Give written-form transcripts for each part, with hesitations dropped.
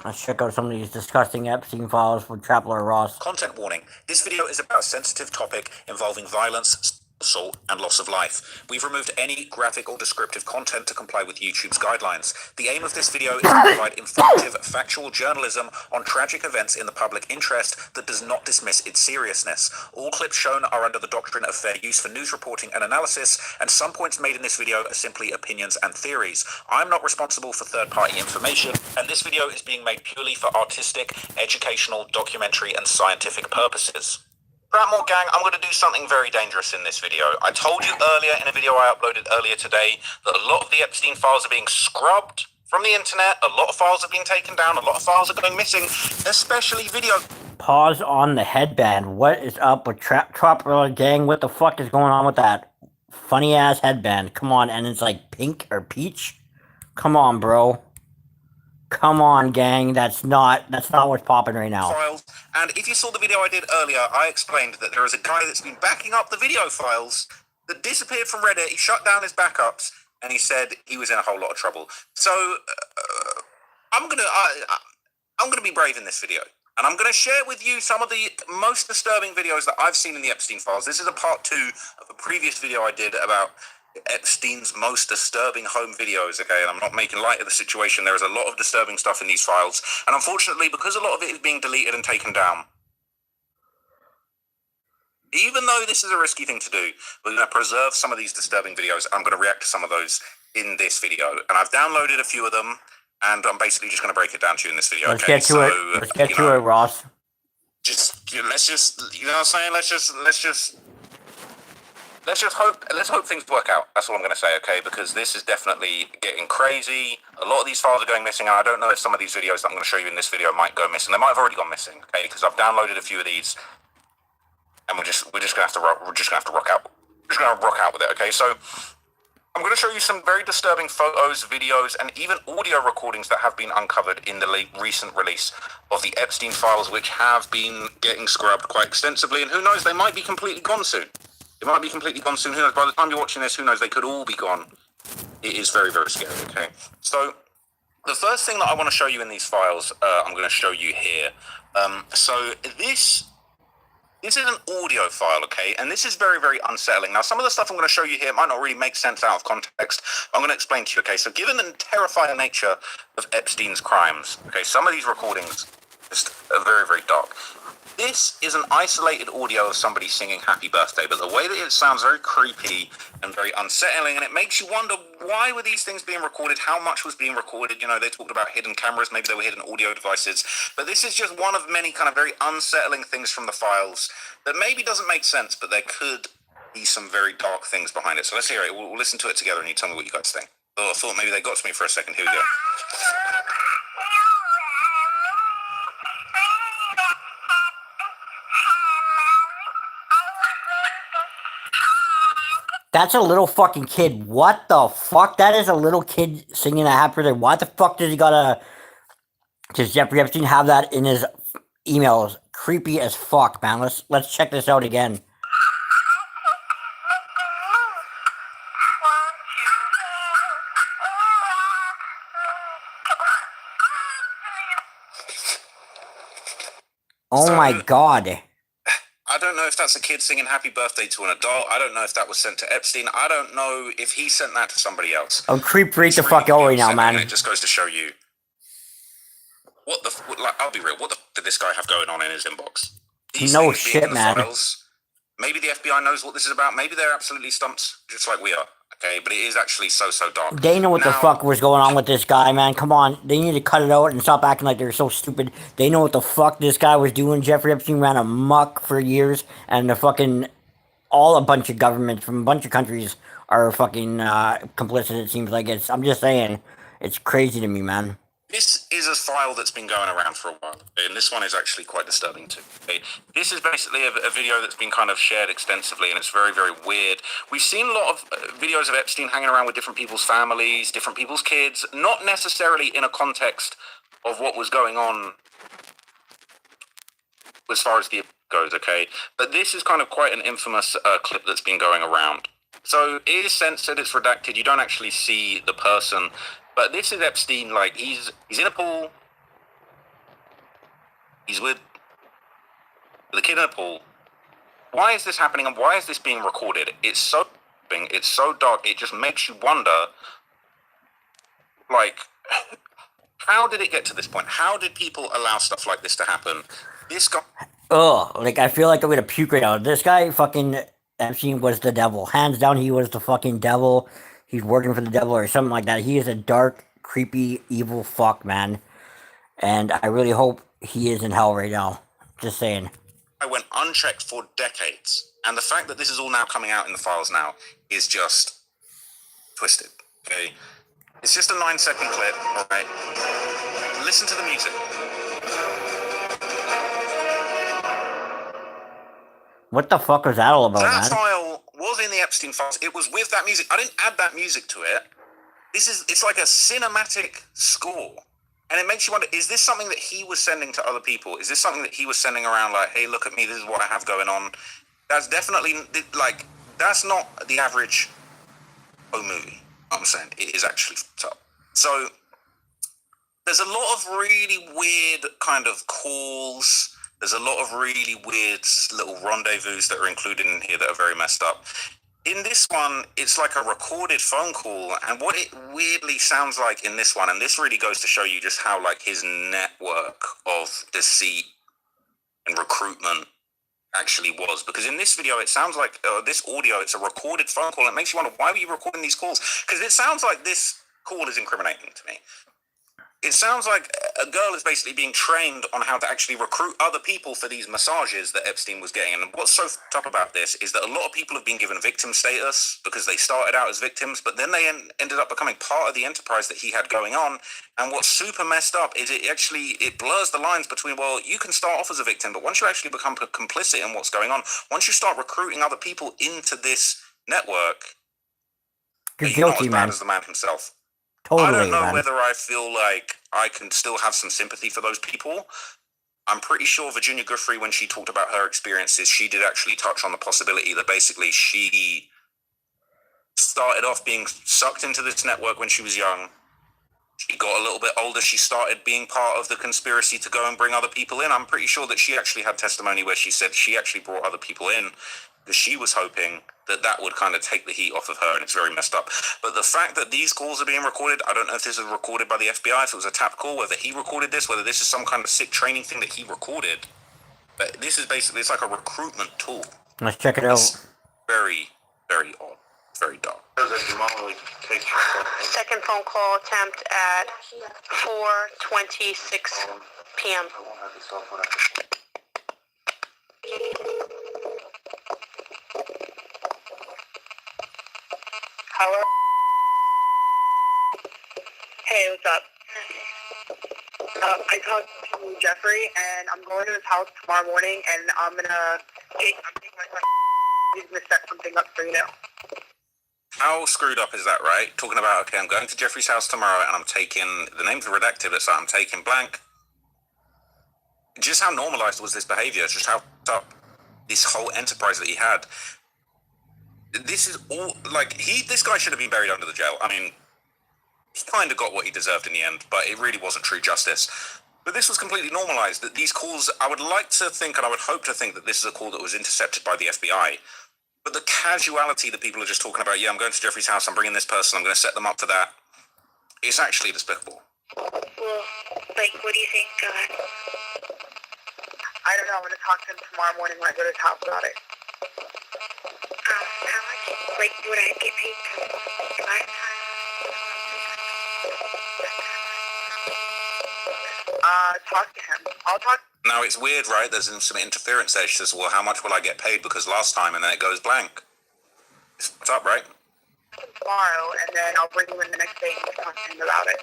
Let's check out some of these disgusting Epstein files with Traveler Ross. Content warning. This video is about a sensitive topic involving violence, assault, and loss of life. We've removed any graphic or descriptive content to comply with YouTube's guidelines. The aim of this video is to provide informative, factual journalism on tragic events in the public interest that does not dismiss its seriousness. All clips shown are under the doctrine of fair use for news reporting and analysis, and some points made in this video are simply opinions and theories. I'm not responsible for third-party information, and this video is being made purely for artistic, educational, documentary, and scientific purposes. Bratmore gang, I'm going to do something very dangerous in this video. I told you earlier in a video I uploaded earlier today that a lot of the Epstein files are being scrubbed from the internet, a lot of files are being taken down, a lot of files are going missing, especially video. Pause on the headband. What is up with Trapper gang? What the fuck is going on with that funny ass headband? Come on, and it's like pink or peach? Come on, bro. Come on, gang. That's not what's popping right now. Files. And if you saw the video I did earlier, I explained that there is a guy that's been backing up the video files that disappeared from Reddit. He shut down his backups, and he said he was in a whole lot of trouble. So I'm gonna be brave in this video, and I'm gonna share with you some of the most disturbing videos that I've seen in the Epstein files. This is a part 2 of a previous video I did about Epstein's most disturbing home videos, okay, and I'm not making light of the situation. There is a lot of disturbing stuff in these files, and unfortunately, because a lot of it is being deleted and taken down, even though this is a risky thing to do, we're going to preserve some of these disturbing videos. I'm going to react to some of those in this video, and I've downloaded a few of them, and I'm basically just going to break it down to you in this video. Let's get to it. Let's get to it, Ross. Let's just, you know what I'm saying? Let's hope things work out. That's all I'm going to say, okay? Because this is definitely getting crazy. A lot of these files are going missing, and I don't know if some of these videos that I'm going to show you in this video might go missing. They might have already gone missing, okay? Because I've downloaded a few of these, and we're just going to have to rock out. We're just going to rock out with it, okay? So I'm going to show you some very disturbing photos, videos, and even audio recordings that have been uncovered in the recent release of the Epstein files, which have been getting scrubbed quite extensively. And who knows, they might be completely gone soon. It might be completely gone soon. Who knows? By the time you're watching this, who knows? They could all be gone. It is very, very scary, okay? So the first thing that I want to show you in these files, I'm going to show you here. So this is an audio file, okay? And this is very, very unsettling. Now, some of the stuff I'm going to show you here might not really make sense out of context. I'm going to explain to you, okay? So given the terrifying nature of Epstein's crimes, okay, some of these recordings just are very, very dark. This is an isolated audio of somebody singing Happy Birthday, but the way that it sounds very creepy and very unsettling, and it makes you wonder, why were these things being recorded? How much was being recorded? You know, they talked about hidden cameras, maybe they were hidden audio devices, but this is just one of many kind of very unsettling things from the files that maybe doesn't make sense, but there could be some very dark things behind it. So let's hear it. We'll listen to it together, and you tell me what you guys think. Oh, I thought maybe they got to me for a second. Here we go. That's a little fucking kid. What the fuck? That is a little kid singing a happy birthday. Why the fuck does he gotta... Does Jeffrey Epstein have that in his emails? Creepy as fuck, man. Let's check this out again. Oh my god. I don't know if that's a kid singing Happy Birthday to an adult. I don't know if that was sent to Epstein. I don't know if he sent that to somebody else. I'm freak the fuck out right now, man. It just goes to show you I'll be real. What the did this guy have going on in his inbox? No shit, man. Files. Maybe the FBI knows what this is about. Maybe they're absolutely stumped, just like we are. Okay, but it is actually so dark. They know what the fuck was going on with this guy, man. Come on. They need to cut it out and stop acting like they're so stupid. They know what the fuck this guy was doing. Jeffrey Epstein ran amok for years, and the fucking... a bunch of governments from a bunch of countries are fucking complicit, it seems like. I'm just saying, it's crazy to me, man. This is a file that's been going around for a while, and this one is actually quite disturbing too. Okay? This is basically a video that's been kind of shared extensively, and it's very, very weird. We've seen a lot of videos of Epstein hanging around with different people's families, different people's kids, not necessarily in a context of what was going on as far as the goes, okay? But this is kind of quite an infamous clip that's been going around. So it is censored, it's redacted, you don't actually see the person. But this is Epstein, like, he's in a pool, He's with the kid in a pool. Why is this happening, and why is this being recorded? It's so dark. It just makes you wonder, like, how did it get to this point? How did people allow stuff like this to happen? This guy. Ugh, like I feel like I'm gonna puke right now. This guy, fucking Epstein, was the devil. Hands down, he was the fucking devil. He's working for the devil or something like that. He is a dark, creepy, evil fuck, man. And I really hope he is in hell right now. Just saying. I went unchecked for decades, and the fact that this is all now coming out in the files now is just twisted. Okay, it's just a 9-second clip. All right, listen to the music. What the fuck was that all about, That man? file was in the Epstein files. It was with that music. I didn't add that music to it. It's like a cinematic score. And it makes you wonder, is this something that he was sending to other people? Is this something that he was sending around like, hey, look at me, this is what I have going on? That's definitely, like, that's not the average home movie. You know what I'm saying? It is actually fucked up. So there's a lot of really weird kind of calls. There's a lot of really weird little rendezvous that are included in here that are very messed up. In this one, it's like a recorded phone call, and what it weirdly sounds like in this one, and this really goes to show you just how, like, his network of deceit and recruitment actually was. Because in this video, it sounds like, this audio, it's a recorded phone call. It makes you wonder, why were you recording these calls? Because it sounds like this call is incriminating to me. It sounds like a girl is basically being trained on how to actually recruit other people for these massages that Epstein was getting. And what's so fucked up about this is that a lot of people have been given victim status because they started out as victims, but then they ended up becoming part of the enterprise that he had going on. And what's super messed up is it blurs the lines between, well, you can start off as a victim, but once you actually become complicit in what's going on, once you start recruiting other people into this network, You're you're not guilty, as bad man. as the man himself. Totally, I don't know man. whether I feel like I can still have some sympathy for those people. I'm pretty sure Virginia Giuffre, when she talked about her experiences, she did actually touch on the possibility that basically she started off being sucked into this network when she was young. She got a little bit older. She started being part of the conspiracy to go and bring other people in. I'm pretty sure that she actually had testimony where she said she actually brought other people in because she was hoping that that would kind of take the heat off of her, and it's very messed up. But the fact that these calls are being recorded, I don't know if this is recorded by the FBI, if it was a tap call, whether he recorded this, whether this is some kind of sick training thing that he recorded. But this is basically, it's like a recruitment tool. Let's check it out. It's very, very odd. Very dark. Second phone call attempt at 4:26 p.m. Hello? Hey, what's up? I talked to Jeffrey, and I'm going to his house tomorrow morning, and I'm taking my son. He's going to set something up for you now. How screwed up is that, right? Talking about, okay, I'm going to Jeffrey's house tomorrow and I'm taking, the name's redacted, it's like I'm taking blank. Just how normalized was this behavior? Just how up this whole enterprise that he had. This is all, like, this guy should have been buried under the jail. I mean, he kind of got what he deserved in the end, but it really wasn't true justice. But this was completely normalized, that these calls, I would like to think, and I would hope to think that this is a call that was intercepted by the FBI. But the casuality that people are just talking about, yeah, I'm going to Jeffrey's house, I'm bringing this person, I'm going to set them up for that, it's actually despicable. Well, like, what do you think, I don't know, I'm going to talk to him tomorrow morning when I go to his house about it. How much, like, would I get paid talk to him. I'll talk. Now, it's weird, right? There's some interference there. She says, well, how much will I get paid? Because last time, and then it goes blank. It's fucked up, right? Tomorrow, and then I'll bring you in the next day and talk to him about it.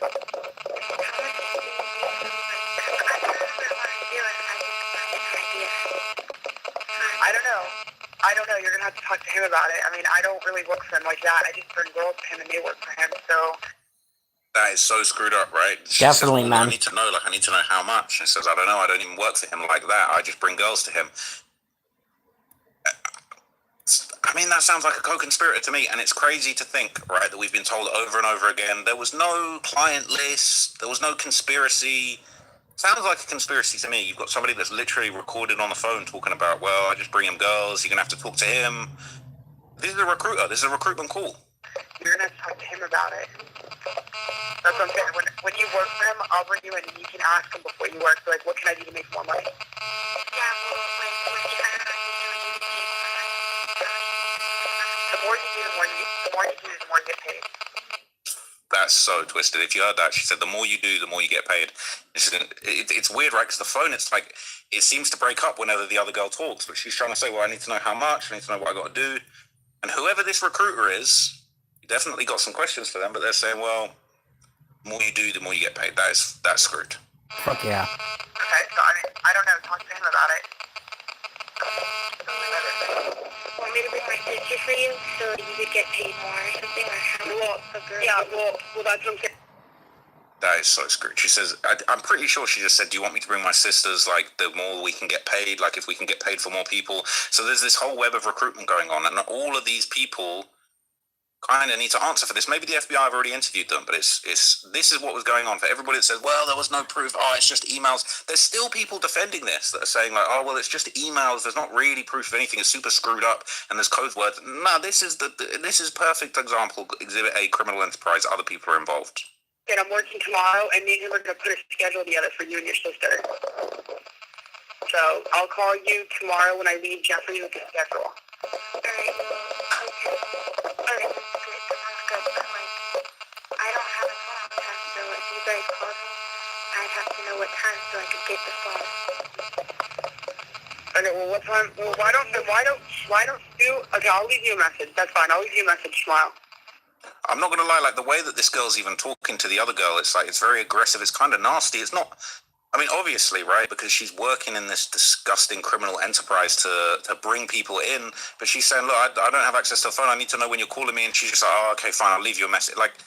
I don't know. You're going to have to talk to him about it. I mean, I don't really work for him like that. I just bring girls to him and they work for him, so... That is so screwed up, right? She Definitely, says, well, man. I need to know how much. She says, I don't know, I don't even work for him like that. I just bring girls to him. I mean, that sounds like a co-conspirator to me, and it's crazy to think, right, that we've been told over and over again, there was no client list, there was no conspiracy. Sounds like a conspiracy to me. You've got somebody that's literally recorded on the phone talking about, well, I just bring him girls, you're going to have to talk to him. This is a recruiter. This is a recruitment call. You're going to have to talk to him about it. That's what I'm saying. When you work for him, I'll bring you in and you can ask him before you work, like, what can I do to make more money? Yeah, well, when you hire us, the more you do, the more you get paid. That's so twisted. If you heard that, she said, the more you do, the more you get paid. It's weird, right? Because the phone, it's like, it seems to break up whenever the other girl talks, but she's trying to say, well, I need to know how much, I need to know what I got to do. And whoever this recruiter is, you definitely got some questions for them, but they're saying, well, the more you do, the more you get paid. That's screwed. Fuck yeah. Okay, so I don't know. Talk to him about it. Want me to bring my sister for you so you could get paid more or something? Or how? Well, that's what I'm saying. That is so screwed. She says, I'm pretty sure she just said, do you want me to bring my sisters? Like, the more we can get paid, like, if we can get paid for more people. So there's this whole web of recruitment going on, and all of these people kind of need to answer for this. Maybe the FBI have already interviewed them, but this is what was going on for everybody that says, well, there was no proof. Oh, it's just emails. There's still people defending this that are saying, like, oh, well, it's just emails. There's not really proof of anything. It's super screwed up, and there's code words. No, this is perfect example. Exhibit A, criminal enterprise. Other people are involved. And I'm working tomorrow, and me and him are going to put a schedule together for you and your sister. So I'll call you tomorrow when I leave Jeffrey with the schedule. All right. Okay. All right. Sounds good. But, like, I don't have a phone, so if you guys call me, I'd have to know what time so I could get the phone. Okay. Well, what time? Well, why don't you? Okay, I'll leave you a message. That's fine. I'll leave you a message tomorrow. I'm not going to lie, like, the way that this girl's even talking to the other girl, it's like, it's very aggressive. It's kind of nasty. It's not, I mean, obviously, right, because she's working in this disgusting criminal enterprise to bring people in, but she's saying, look, I don't have access to the phone. I need to know when you're calling me. And she's just like, oh, okay, fine, I'll leave you a message. Like,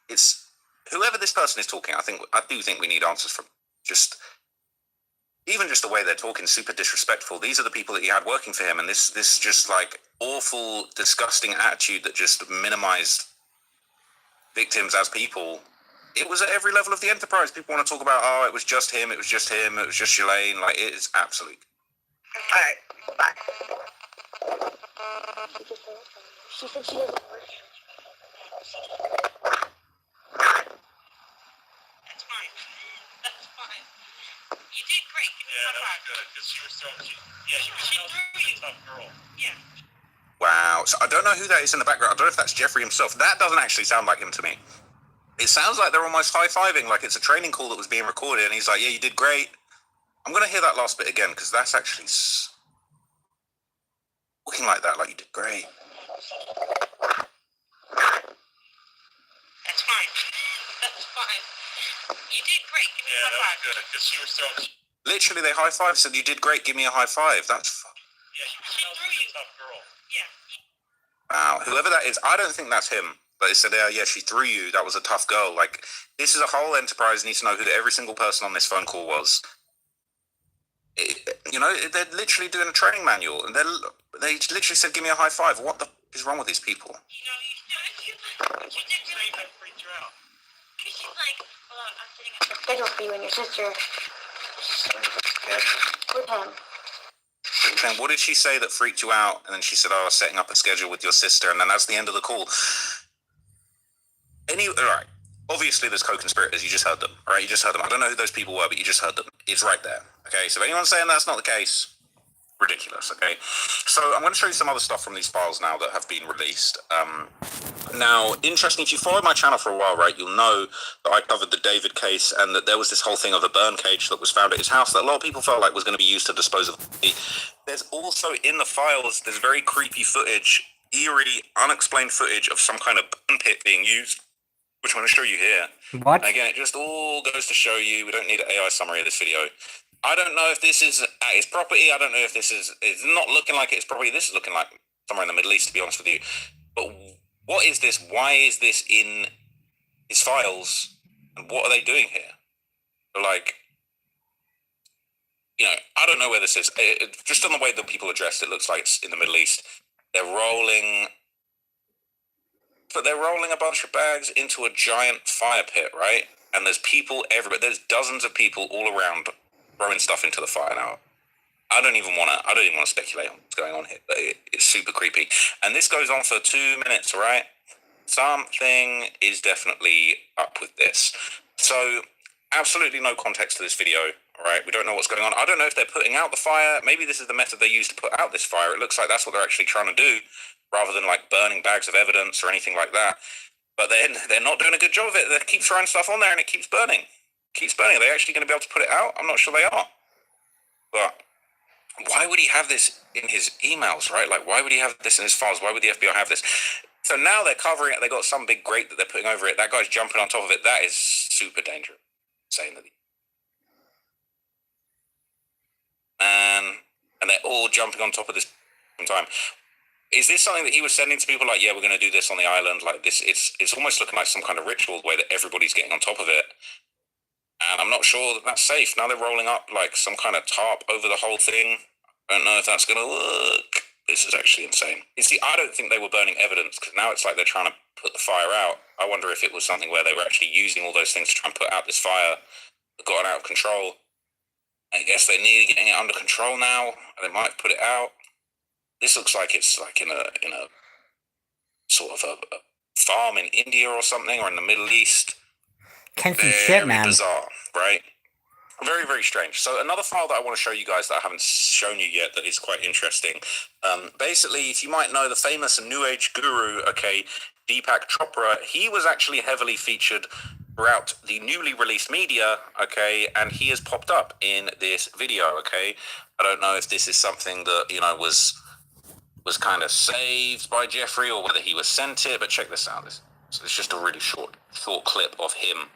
it's, whoever this person is talking, I do think we need answers from. Just, even just the way they're talking, super disrespectful. These are the people that he had working for him, and this just, like, awful, disgusting attitude that just minimized victims as people. It was at every level of the enterprise. People want to talk about, oh, it was just him, it was just Shalane. Like, it is absolute. All right, bye. She said she doesn't work. That's fine. That's fine. You did great. Yeah, that was good, because she was so, she was a tough girl. Yeah. Wow. So I don't know who that is in the background. I don't know if that's Jeffrey himself. That doesn't actually sound like him to me. It sounds like they're almost high-fiving, like it's a training call that was being recorded, and he's like, yeah, you did great. I'm going to hear that last bit again, because that's actually looking like that, like you did great. That's fine. That's fine. You did great. Give me a high five. Yeah, that was good, because she was so... Literally, they high-fived, said, you did great, give me a high five. That's... Yeah, she threw you. Tough girl. Yeah. Wow, whoever that is, I don't think that's him. But it said, yeah, she threw you. That was a tough girl. Like, this is a whole enterprise. Needs to know who every single person on this phone call was. They're literally doing a training manual, and they literally said, "Give me a high five." What the is wrong with these people? She did really freak you out. She's like, "Well, I'm setting up a schedule for you and your sister with him." Then what did she say that freaked you out? And then she said, "Oh, setting up a schedule with your sister," and then that's the end of the call. All right. Obviously, there's co-conspirators. You just heard them. All right, you just heard them. I don't know who those people were, but you just heard them. It's right there. Okay, so if anyone's saying that's not the case, ridiculous. Okay, so I'm going to show you some other stuff from these files now that have been released. Now, interesting, if you followed my channel for a while, right, you'll know that I covered the David case and that there was this whole thing of a burn cage that was found at his house that a lot of people felt like was going to be used to dispose of the body. There's also in the files, there's very creepy footage, eerie, unexplained footage of some kind of burn pit being used, which I'm going to show you here. What? And again, it just all goes to show you, we don't need an AI summary of this video. I don't know if this is at his property. I don't know if this is, it's not looking like it's property. This is looking like somewhere in the Middle East, to be honest with you. But what is this? Why is this in his files? And what are they doing here? So, like, I don't know where this is. Just on the way that people are dressed, it looks like it's in the Middle East. They're rolling a bunch of bags into a giant fire pit, right? and there's people everywhere. There's dozens of people all around throwing stuff into the fire now. I don't even want to speculate on what's going on here, but it's super creepy. And this goes on for 2 minutes, all right? Something is definitely up with this. So, absolutely no context to this video, all right? We don't know what's going on. I don't know if they're putting out the fire. Maybe this is the method they use to put out this fire. It looks like that's what they're actually trying to do, rather than like burning bags of evidence or anything like that. But then they're not doing a good job of it. They keep throwing stuff on there and it keeps burning. Are they actually going to be able to put it out? I'm not sure they are. But why would he have this in his emails, right? Like, why would he have this in his files? Why would the FBI have this? So now they're covering it. They got some big grate that they're putting over it. That guy's jumping on top of it. That is super dangerous. Saying that. And they're all jumping on top of this time. Is this something that he was sending to people like, yeah, we're going to do this on the island? Like this, it's almost looking like some kind of ritual, the way that everybody's getting on top of it. And I'm not sure that that's safe. Now they're rolling up like some kind of tarp over the whole thing. I don't know if that's going to work. This is actually insane. You see, I don't think they were burning evidence, because now it's like they're trying to put the fire out. I wonder if it was something where they were actually using all those things to try and put out this fire that got out of control. I guess they're nearly getting it under control now, and they might put it out. This looks like it's like in a sort of a farm in India or something, or in the Middle East. Can't see shit, man. Bizarre, right? Very, very strange. So another file that I want to show you guys that I haven't shown you yet that is quite interesting. Basically, if you might know the famous New Age guru, okay, Deepak Chopra, he was actually heavily featured throughout the newly released media, okay, and he has popped up in this video, okay. I don't know if this is something that, you know, was kind of saved by Jeffrey or whether he was sent it, but check this out. So it's just a really short clip of him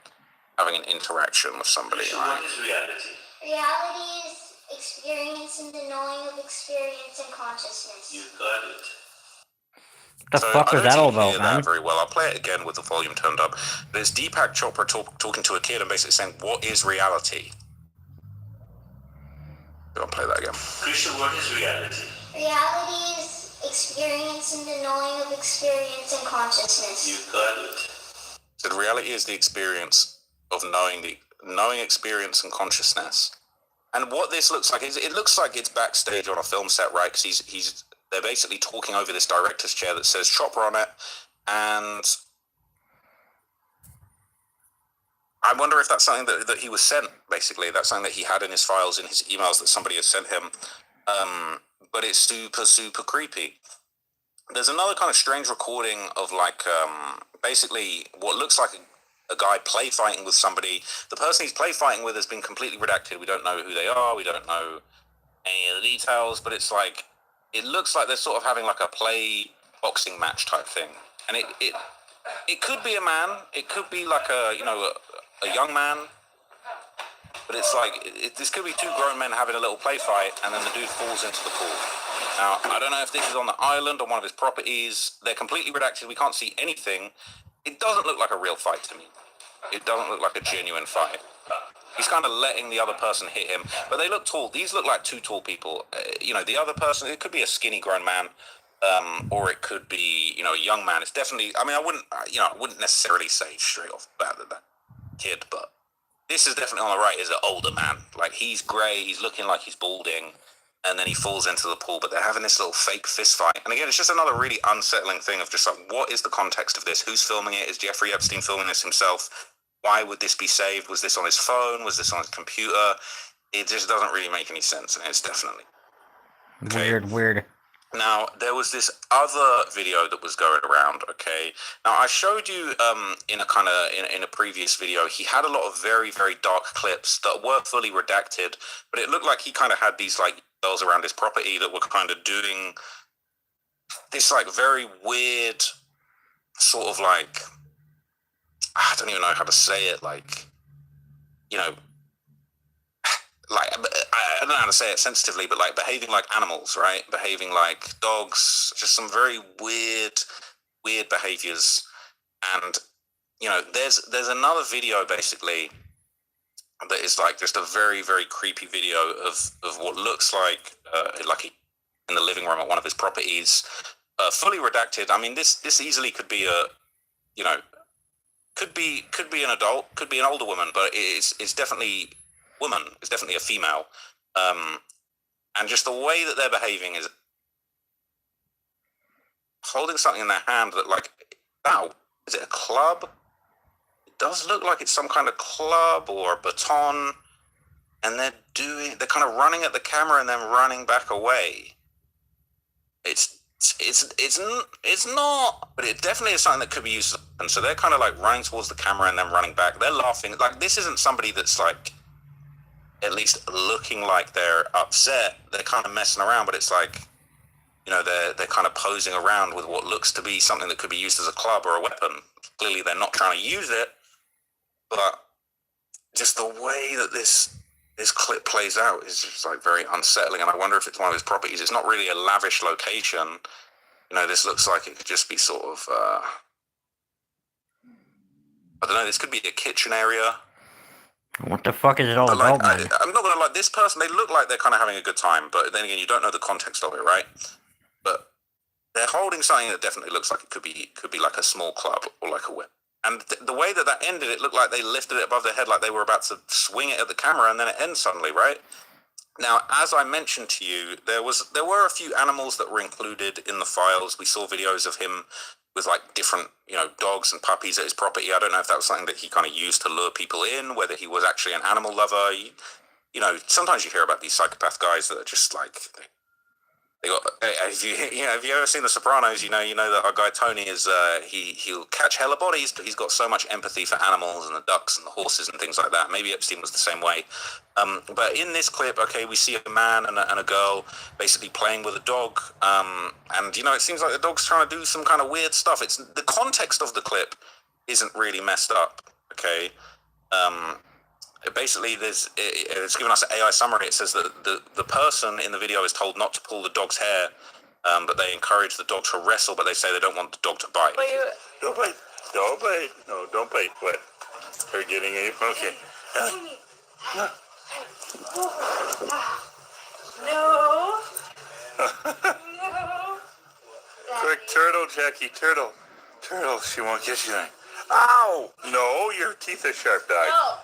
having an interaction with somebody. What is reality? Reality is experiencing the knowing of experience and consciousness. You got it. The fuck was that all about, man? Very well. I'll play it again with the volume turned up. There's Deepak Chopra talking to a kid and basically saying, "What is reality?" I'll play that again. Christian, what is reality? Reality is experiencing the knowing of experience and consciousness. You got it. So reality is the experience of knowing experience and consciousness. And what this looks like is, it looks like it's backstage on a film set, right? Because they're basically talking over this director's chair that says Chopra on it, and I wonder if that's something that he was sent, basically. That's something that he had in his files, in his emails that somebody had sent him. But it's super, super creepy. There's another kind of strange recording of like, basically what looks like a guy play fighting with somebody. The person he's play fighting with has been completely redacted. We don't know who they are. We don't know any of the details, but it's like, it looks like they're sort of having like a play boxing match type thing. And it could be a man. It could be like a young man. But it's like, this could be two grown men having a little play fight, and then the dude falls into the pool. Now, I don't know if this is on the island, on one of his properties. They're completely redacted. We can't see anything. It doesn't look like a real fight to me. It doesn't look like a genuine fight. He's kind of letting the other person hit him. But they look tall. These look like two tall people. The other person, it could be a skinny grown man, or it could be, a young man. It's definitely, I wouldn't necessarily say straight off the bat that kid, but this is definitely on the right, is an older man. Like, he's grey, he's looking like he's balding, and then he falls into the pool, but they're having this little fake fist fight. And again, it's just another really unsettling thing of just like, what is the context of this? Who's filming it? Is Jeffrey Epstein filming this himself? Why would this be saved? Was this on his phone? Was this on his computer? It just doesn't really make any sense, and it's definitely okay. Weird. Now, there was this other video that was going around, okay? Now, I showed you in a previous video, he had a lot of very, very dark clips that were fully redacted, but it looked like he kind of had these, like, girls around his property that were kind of doing this, like, very weird sort of, like, I don't even know how to say it, like, like, I don't know how to say it sensitively, but like behaving like animals, right? Behaving like dogs, just some very weird behaviors. And, there's another video basically that is like just a very, very creepy video of what looks like in the living room at one of his properties, fully redacted. I mean, this easily could be Could be an adult, could be an older woman, but it's definitely woman. It's definitely a female. And just the way that they're behaving is holding something in their hand that, like, wow, is it a club? It does look like it's some kind of club or a baton, and they're kind of running at the camera and then running back away. It's not, but it definitely is something that could be used. And so they're kind of like running towards the camera and then running back. They're laughing. Like, this isn't somebody that's like at least looking like they're upset. They're kind of messing around, but it's like, you know, they're kind of posing around with what looks to be something that could be used as a club or a weapon. Clearly they're not trying to use it, but just the way that this clip plays out is just like very unsettling. And I wonder if it's one of his properties. It's not really a lavish location. You know, this looks like it could just be sort of, I don't know, this could be a kitchen area. What the fuck is it all about, man? I'm not gonna lie, this person, they look like they're kind of having a good time, but then again, you don't know the context of it, right? But they're holding something that definitely looks like it could be like a small club or like a whip. And the way that ended, it looked like they lifted it above their head, like they were about to swing it at the camera, and then it ends suddenly, right? Now, as I mentioned to you, there were a few animals that were included in the files. We saw videos of him with like different, you know, dogs and puppies at his property. I don't know if that was something that he kind of used to lure people in, whether he was actually an animal lover. You know, sometimes you hear about these psychopath guys that are just like, they got. Have you ever seen The Sopranos? You know that our guy Tony is. He'll catch hella bodies, but he's got so much empathy for animals and the ducks and the horses and things like that. Maybe Epstein was the same way. But in this clip, okay, we see a man and a girl basically playing with a dog, and you know, it seems like the dog's trying to do some kind of weird stuff. It's the context of the clip isn't really messed up, okay. Basically, it's given us an AI summary. It says that the person in the video is told not to pull the dog's hair, but they encourage the dog to wrestle, but they say they don't want the dog to bite. Don't bite. Don't bite. No, don't bite. What? They're getting you? Okay. No. No. Quick, turtle, Jackie, turtle. Turtle, she won't get you. Ow! No, your teeth are sharp, dog. No.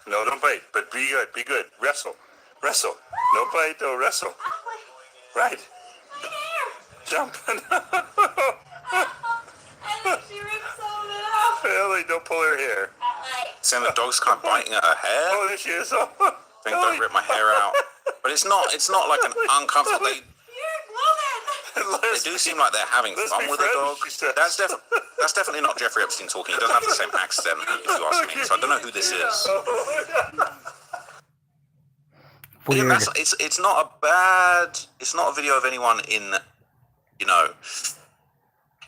No, don't bite, but be good, be good. Wrestle. No bite, no, wrestle. Right. My hair. Jump. I think she ripped some of it off. Really, don't pull her hair. Like, Sam, the dog's kind of biting at her hair. Oh, there she is. I think don't rip my hair out. But it's not like an uncomfortable. you're moving. They do seem like they're having fun with the dog. That's definitely not Jeffrey Epstein talking. He doesn't have the same accent, if you ask me. So I don't know who this is. Weird. It's not a video of anyone in, you know,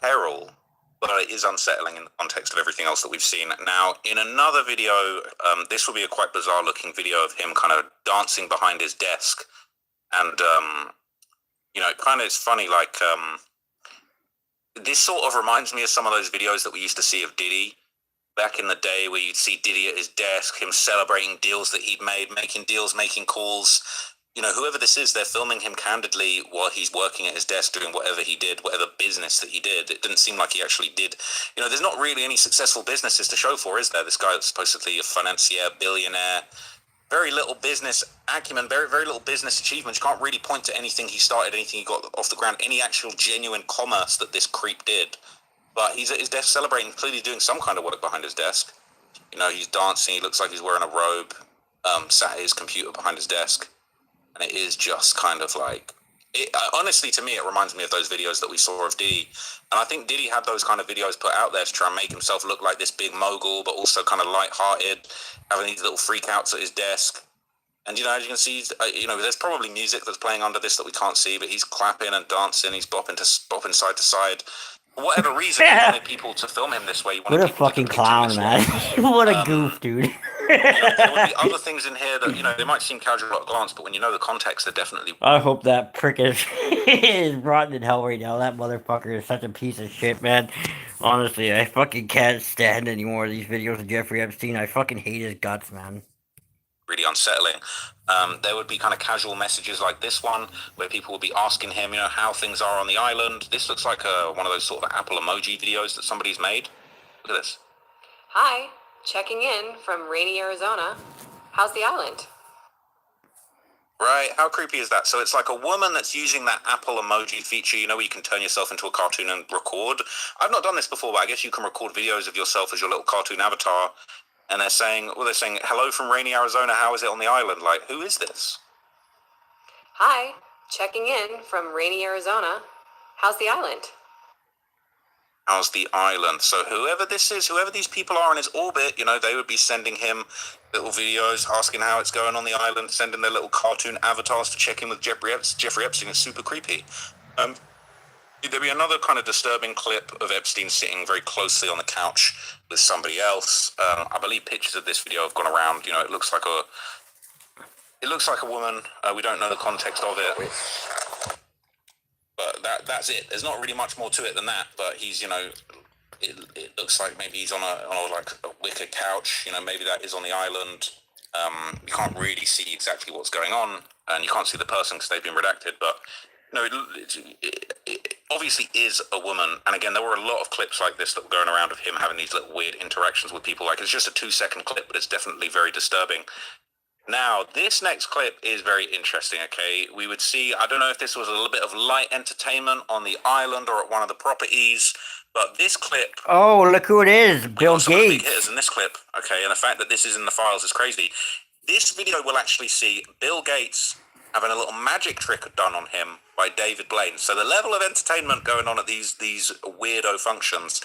peril, but it is unsettling in the context of everything else that we've seen. Now, in another video, this will be a quite bizarre looking video of him kind of dancing behind his desk. And, you know, it kind of is funny, like, this sort of reminds me of some of those videos that we used to see of Diddy back in the day, where you'd see Diddy at his desk, him celebrating deals that he'd made, making deals, making calls. You know, whoever this is, they're filming him candidly while he's working at his desk doing whatever he did, whatever business that he did. It didn't seem like he actually did. You know, there's not really any successful businesses to show for, is there? This guy that's supposedly a financier, billionaire, very little business acumen, very, very little business achievements. You can't really point to anything he started, anything he got off the ground, any actual genuine commerce that this creep did. But he's at his desk celebrating, clearly doing some kind of work behind his desk. You know, he's dancing, he looks like he's wearing a robe, sat at his computer behind his desk. And it is just kind of like, honestly, to me, it reminds me of those videos that we saw of Diddy. And I think Diddy had those kind of videos put out there to try and make himself look like this big mogul, but also kind of lighthearted, having these little freakouts at his desk. And, you know, as you can see, you know, there's probably music that's playing under this that we can't see, but he's clapping and dancing, he's bopping side to side. For whatever reason, he wanted people to film him this way. What a fucking clown, man. What a goof, dude. You know, there would be other things in here that, you know, they might seem casual at a glance, but when you know the context, they're definitely... I hope that prick is rotten in hell right now. That motherfucker is such a piece of shit, man. Honestly, I fucking can't stand any more of these videos of Jeffrey Epstein. I fucking hate his guts, man. Really unsettling. There would be kind of casual messages like this one, where people would be asking him, you know, how things are on the island. This looks like one of those sort of Apple emoji videos that somebody's made. Look at this. Hi, checking in from rainy Arizona. How's the island? Right, how creepy is that? So it's like a woman that's using that Apple emoji feature, you know, where you can turn yourself into a cartoon and record. I've not done this before, but I guess you can record videos of yourself as your little cartoon avatar. And they're saying, hello from rainy Arizona, how is it on the island? Like, who is this? Hi, checking in from rainy Arizona. How's the island? How's the island? So whoever this is, whoever these people are in his orbit, you know, they would be sending him little videos asking how it's going on the island, sending their little cartoon avatars to check in with Jeffrey Epstein. It's super creepy. There'd be another kind of disturbing clip of Epstein sitting very closely on the couch with somebody else. I believe pictures of this video have gone around. You know, it looks like a woman. We don't know the context of it. But that's it. There's not really much more to it than that. But he's, you know, it looks like maybe he's on a wicker couch. You know, maybe that is on the island. You can't really see exactly what's going on, and you can't see the person because they've been redacted. But no, it obviously is a woman. And again, there were a lot of clips like this that were going around of him having these little weird interactions with people. Like, it's just a 2-second clip, but it's definitely very disturbing. Now, this next clip is very interesting, okay? We would see, I don't know if this was a little bit of light entertainment on the island or at one of the properties, but this clip... Oh, look who it is, Bill some of the big Gates. hitters in this clip, okay? And the fact that this is in the files is crazy. This video will actually see Bill Gates having a little magic trick done on him by David Blaine. So the level of entertainment going on at these weirdo functions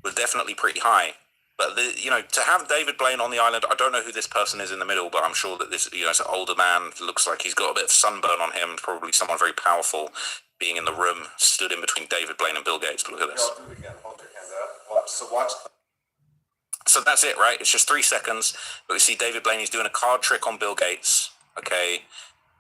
was definitely pretty high. But, you know, to have David Blaine on the island, I don't know who this person is in the middle, but I'm sure that this, you know, it's an older man. Looks like he's got a bit of sunburn on him, probably someone very powerful being in the room, stood in between David Blaine and Bill Gates. But look at this. So that's it, right? It's just 3 seconds. But we see David Blaine, he's doing a card trick on Bill Gates, okay?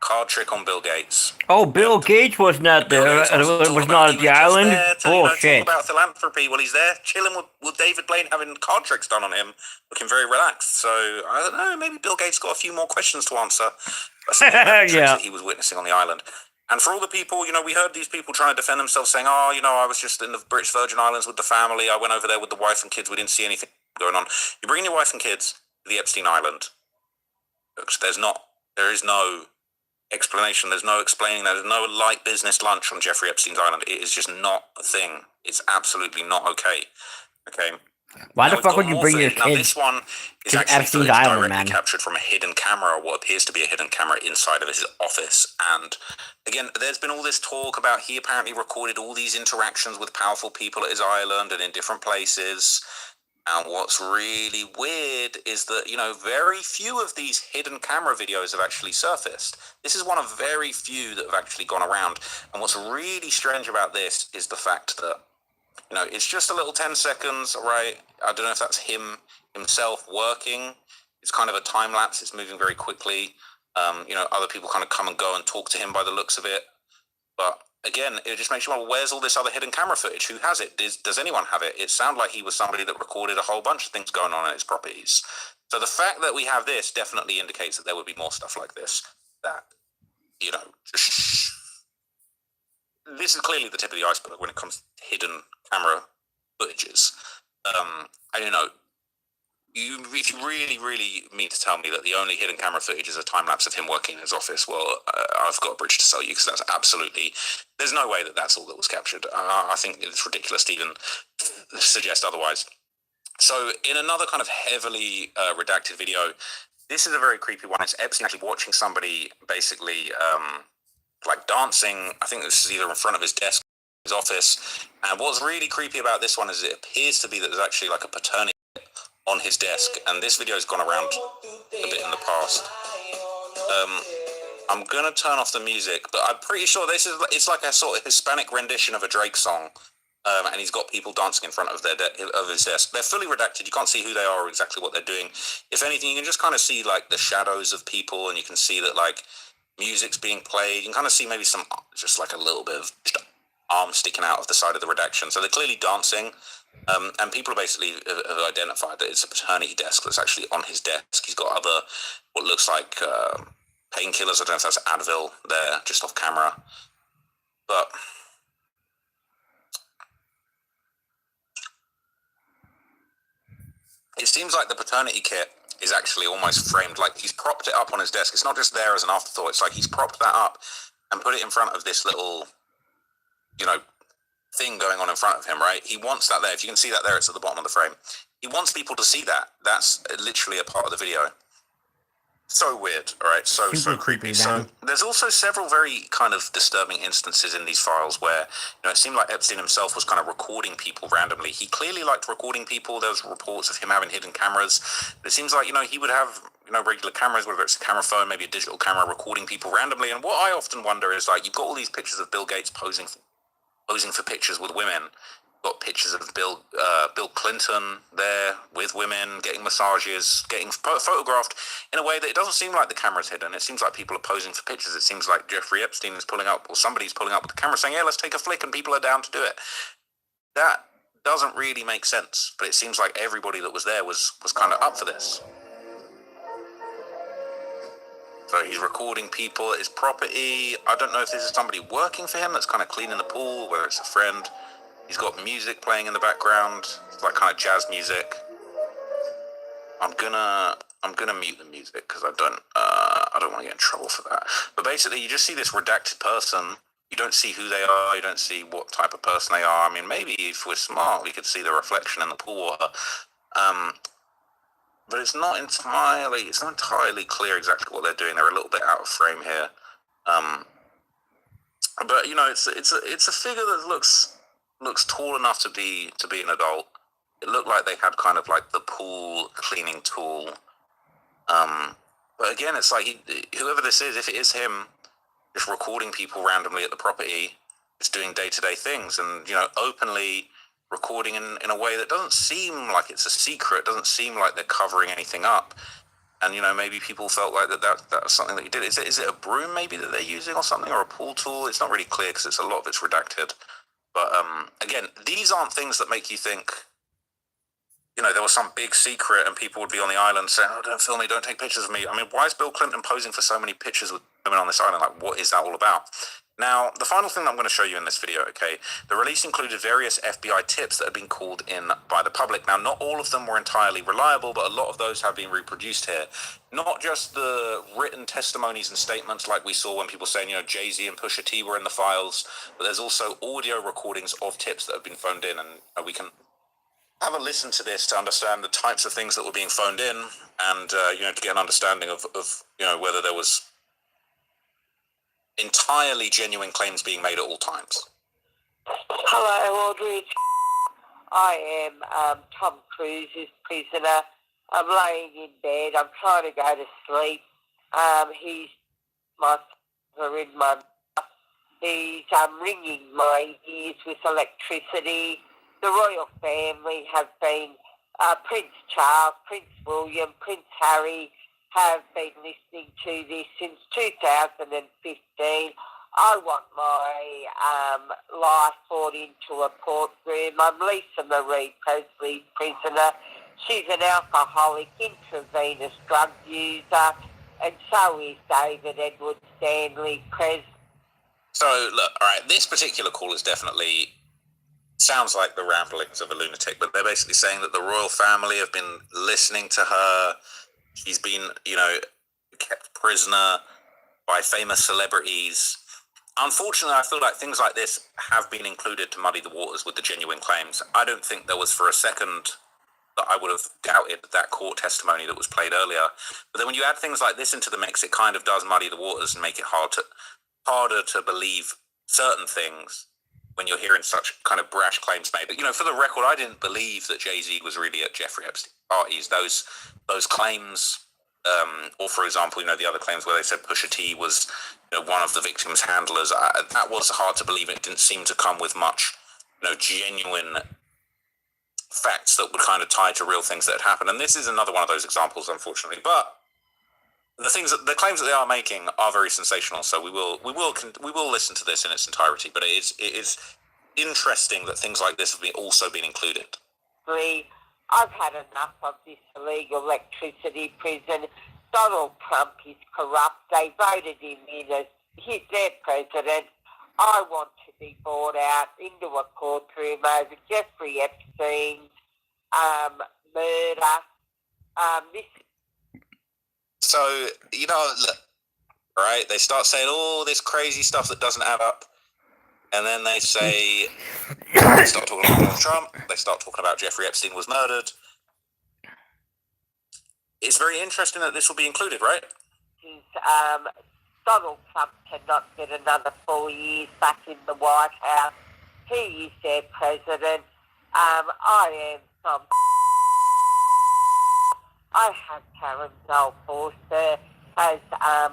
Card trick on Bill Gates. Oh, Bill Gates was not there. Was not at the island. Bullshit. Talk about philanthropy. Well, he's there chilling with David Blaine, having card tricks done on him, looking very relaxed. So I don't know. Maybe Bill Gates got a few more questions to answer. Tricks that he was witnessing on the island. And for all the people, you know, we heard these people trying to defend themselves, saying, "Oh, you know, I was just in the British Virgin Islands with the family. I went over there with the wife and kids. We didn't see anything going on." You bring your wife and kids to the Epstein Island. There is no explanation. There's no explaining. There's no light business lunch on Jeffrey Epstein's island. It is just not a thing. It's absolutely not okay. Okay. Why the fuck would you bring your Now, kids this one is to actually Epstein's island, directly man? captured from a hidden camera, or what appears to be a hidden camera inside of his office. And again, there's been all this talk about he apparently recorded all these interactions with powerful people at his island and in different places. And what's really weird is that, you know, very few of these hidden camera videos have actually surfaced. This is one of very few that have actually gone around. And what's really strange about this is the fact that, you know, it's just a little 10 seconds, right? I don't know if that's himself working. It's kind of a time lapse. It's moving very quickly. You know, other people kind of come and go and talk to him by the looks of it. But again, it just makes you wonder, where's all this other hidden camera footage? Who has it? Does anyone have it? It sounded like he was somebody that recorded a whole bunch of things going on in his properties. So the fact that we have this definitely indicates that there would be more stuff like this. That, you know, this is clearly the tip of the iceberg when it comes to hidden camera footages. I don't know. If you really mean to tell me that the only hidden camera footage is a time lapse of him working in his office, well, I've got a bridge to sell you, because that's absolutely, there's no way that that's all that was captured. I think it's ridiculous to even suggest otherwise. So in another kind of heavily redacted video, this is a very creepy one. It's Epstein actually watching somebody basically like dancing. I think this is either in front of his desk, his office. And what's really creepy about this one is it appears to be that there's actually like a paternity on his desk, and this video has gone around a bit in the past. I'm gonna turn off the music, but I'm pretty sure it's like a sort of Hispanic rendition of a Drake song, and he's got people dancing in front of his desk. They're fully redacted. You can't see who they are or exactly what they're doing. If anything, you can just kind of see like the shadows of people, and you can see that like music's being played. You can kind of see maybe some, just like a little bit of arm sticking out of the side of the redaction. So they're clearly dancing. And people basically have identified that it's a paternity desk that's actually on his desk. He's got other, what looks like painkillers. I don't know if that's Advil there, just off camera. But It seems like the paternity kit is actually almost framed, like he's propped it up on his desk. It's not just there as an afterthought. It's like he's propped that up and put it in front of this little, you know, thing going on in front of him, right? He wants that there. If you can see that there, it's at the bottom of the frame. He wants people to see that. That's literally a part of the video. So weird, all right? So creepy. So there's also several very kind of disturbing instances in these files where, you know, it seemed like Epstein himself was kind of recording people randomly. He clearly liked recording people. There was reports of him having hidden cameras. It seems like, you know, he would have, you know, regular cameras, whether it's a camera phone, maybe a digital camera, recording people randomly. And what I often wonder is, like, you've got all these pictures of Bill Gates posing for pictures with women. Got pictures of Bill Clinton there with women, getting massages, getting photographed in a way that it doesn't seem like the camera's hidden. It seems like people are posing for pictures. It seems like Jeffrey Epstein is pulling up, or somebody's pulling up with the camera saying, yeah, let's take a flick, and people are down to do it. That doesn't really make sense, but it seems like everybody that was there was kind of up for this. So he's recording people at his property. I don't know if this is somebody working for him that's kind of cleaning the pool, whether it's a friend. He's got music playing in the background, it's like kind of jazz music. I'm gonna mute the music because I don't want to get in trouble for that. But basically, you just see this redacted person. You don't see who they are. You don't see what type of person they are. I mean, maybe if we're smart, we could see the reflection in the pool water. But it's not entirely clear exactly what they're doing. They're a little bit out of frame here. But you know, it's a figure that looks tall enough to be an adult. It looked like they had kind of like the pool cleaning tool. But again, it's like whoever this is, if it is him, just recording people randomly at the property, just doing day-to-day things, and you know, openly recording in a way that doesn't seem like it's a secret. Doesn't seem like they're covering anything up. And you know, maybe people felt like that was something that he did. Is it a broom maybe that they're using or something, or a pool tool? It's not really clear because a lot of it's redacted. But again, these aren't things that make you think, you know, there was some big secret and people would be on the island saying, oh, don't film me, don't take pictures of me. I mean, why is Bill Clinton posing for so many pictures with women on this island? Like, what is that all about? Now, the final thing that I'm going to show you in this video, okay, the release included various FBI tips that had been called in by the public. Now, not all of them were entirely reliable, but a lot of those have been reproduced here. Not just the written testimonies and statements like we saw when people saying, you know, Jay-Z and Pusha T were in the files, but there's also audio recordings of tips that have been phoned in, and we can have a listen to this to understand the types of things that were being phoned in, and you know, to get an understanding of you know, whether there was entirely genuine claims being made at all times. Hello, Audrey. I am Tom Cruise's prisoner. I'm laying in bed. I'm trying to go to sleep. He's my father in my mouth. He's ringing my ears with electricity. The royal family have been, Prince Charles, Prince William, Prince Harry, have been listening to this since 2015. I want my life brought into a courtroom. I'm Lisa Marie Presley's prisoner. She's an alcoholic, intravenous drug user, and so is David Edward Stanley Presley. So, look, all right, this particular call is definitely sounds like the ramblings of a lunatic, but they're basically saying that the royal family have been listening to her. She's been, you know, kept prisoner by famous celebrities. Unfortunately, I feel like things like this have been included to muddy the waters with the genuine claims. I don't think there was for a second that I would have doubted that court testimony that was played earlier. But then when you add things like this into the mix, it kind of does muddy the waters and make it harder to believe certain things when you're hearing such kind of brash claims made. But, you know, for the record, I didn't believe that Jay-Z was really at Jeffrey Epstein parties. Those claims, or for example, you know, the other claims where they said Pusha T was, you know, one of the victim's handlers, that was hard to believe. It didn't seem to come with much, you know, genuine facts that would kind of tie to real things that had happened. And this is another one of those examples, unfortunately. But the claims that they are making are very sensational. So we will listen to this in its entirety. But it is interesting that things like this have also been included. I've had enough of this illegal electricity prison. Donald Trump is corrupt. They voted him in as their president. I want to be brought out into a courtroom over Jeffrey Epstein murder. This So, you know, look, right? They start saying all this crazy stuff that doesn't add up. And then they say, they start talking about Donald Trump. They start talking about Jeffrey Epstein was murdered. It's very interesting that this will be included, right? is Donald Trump cannot get another 4 years back in the White House. He is their president. I am from... I have Karen Forster as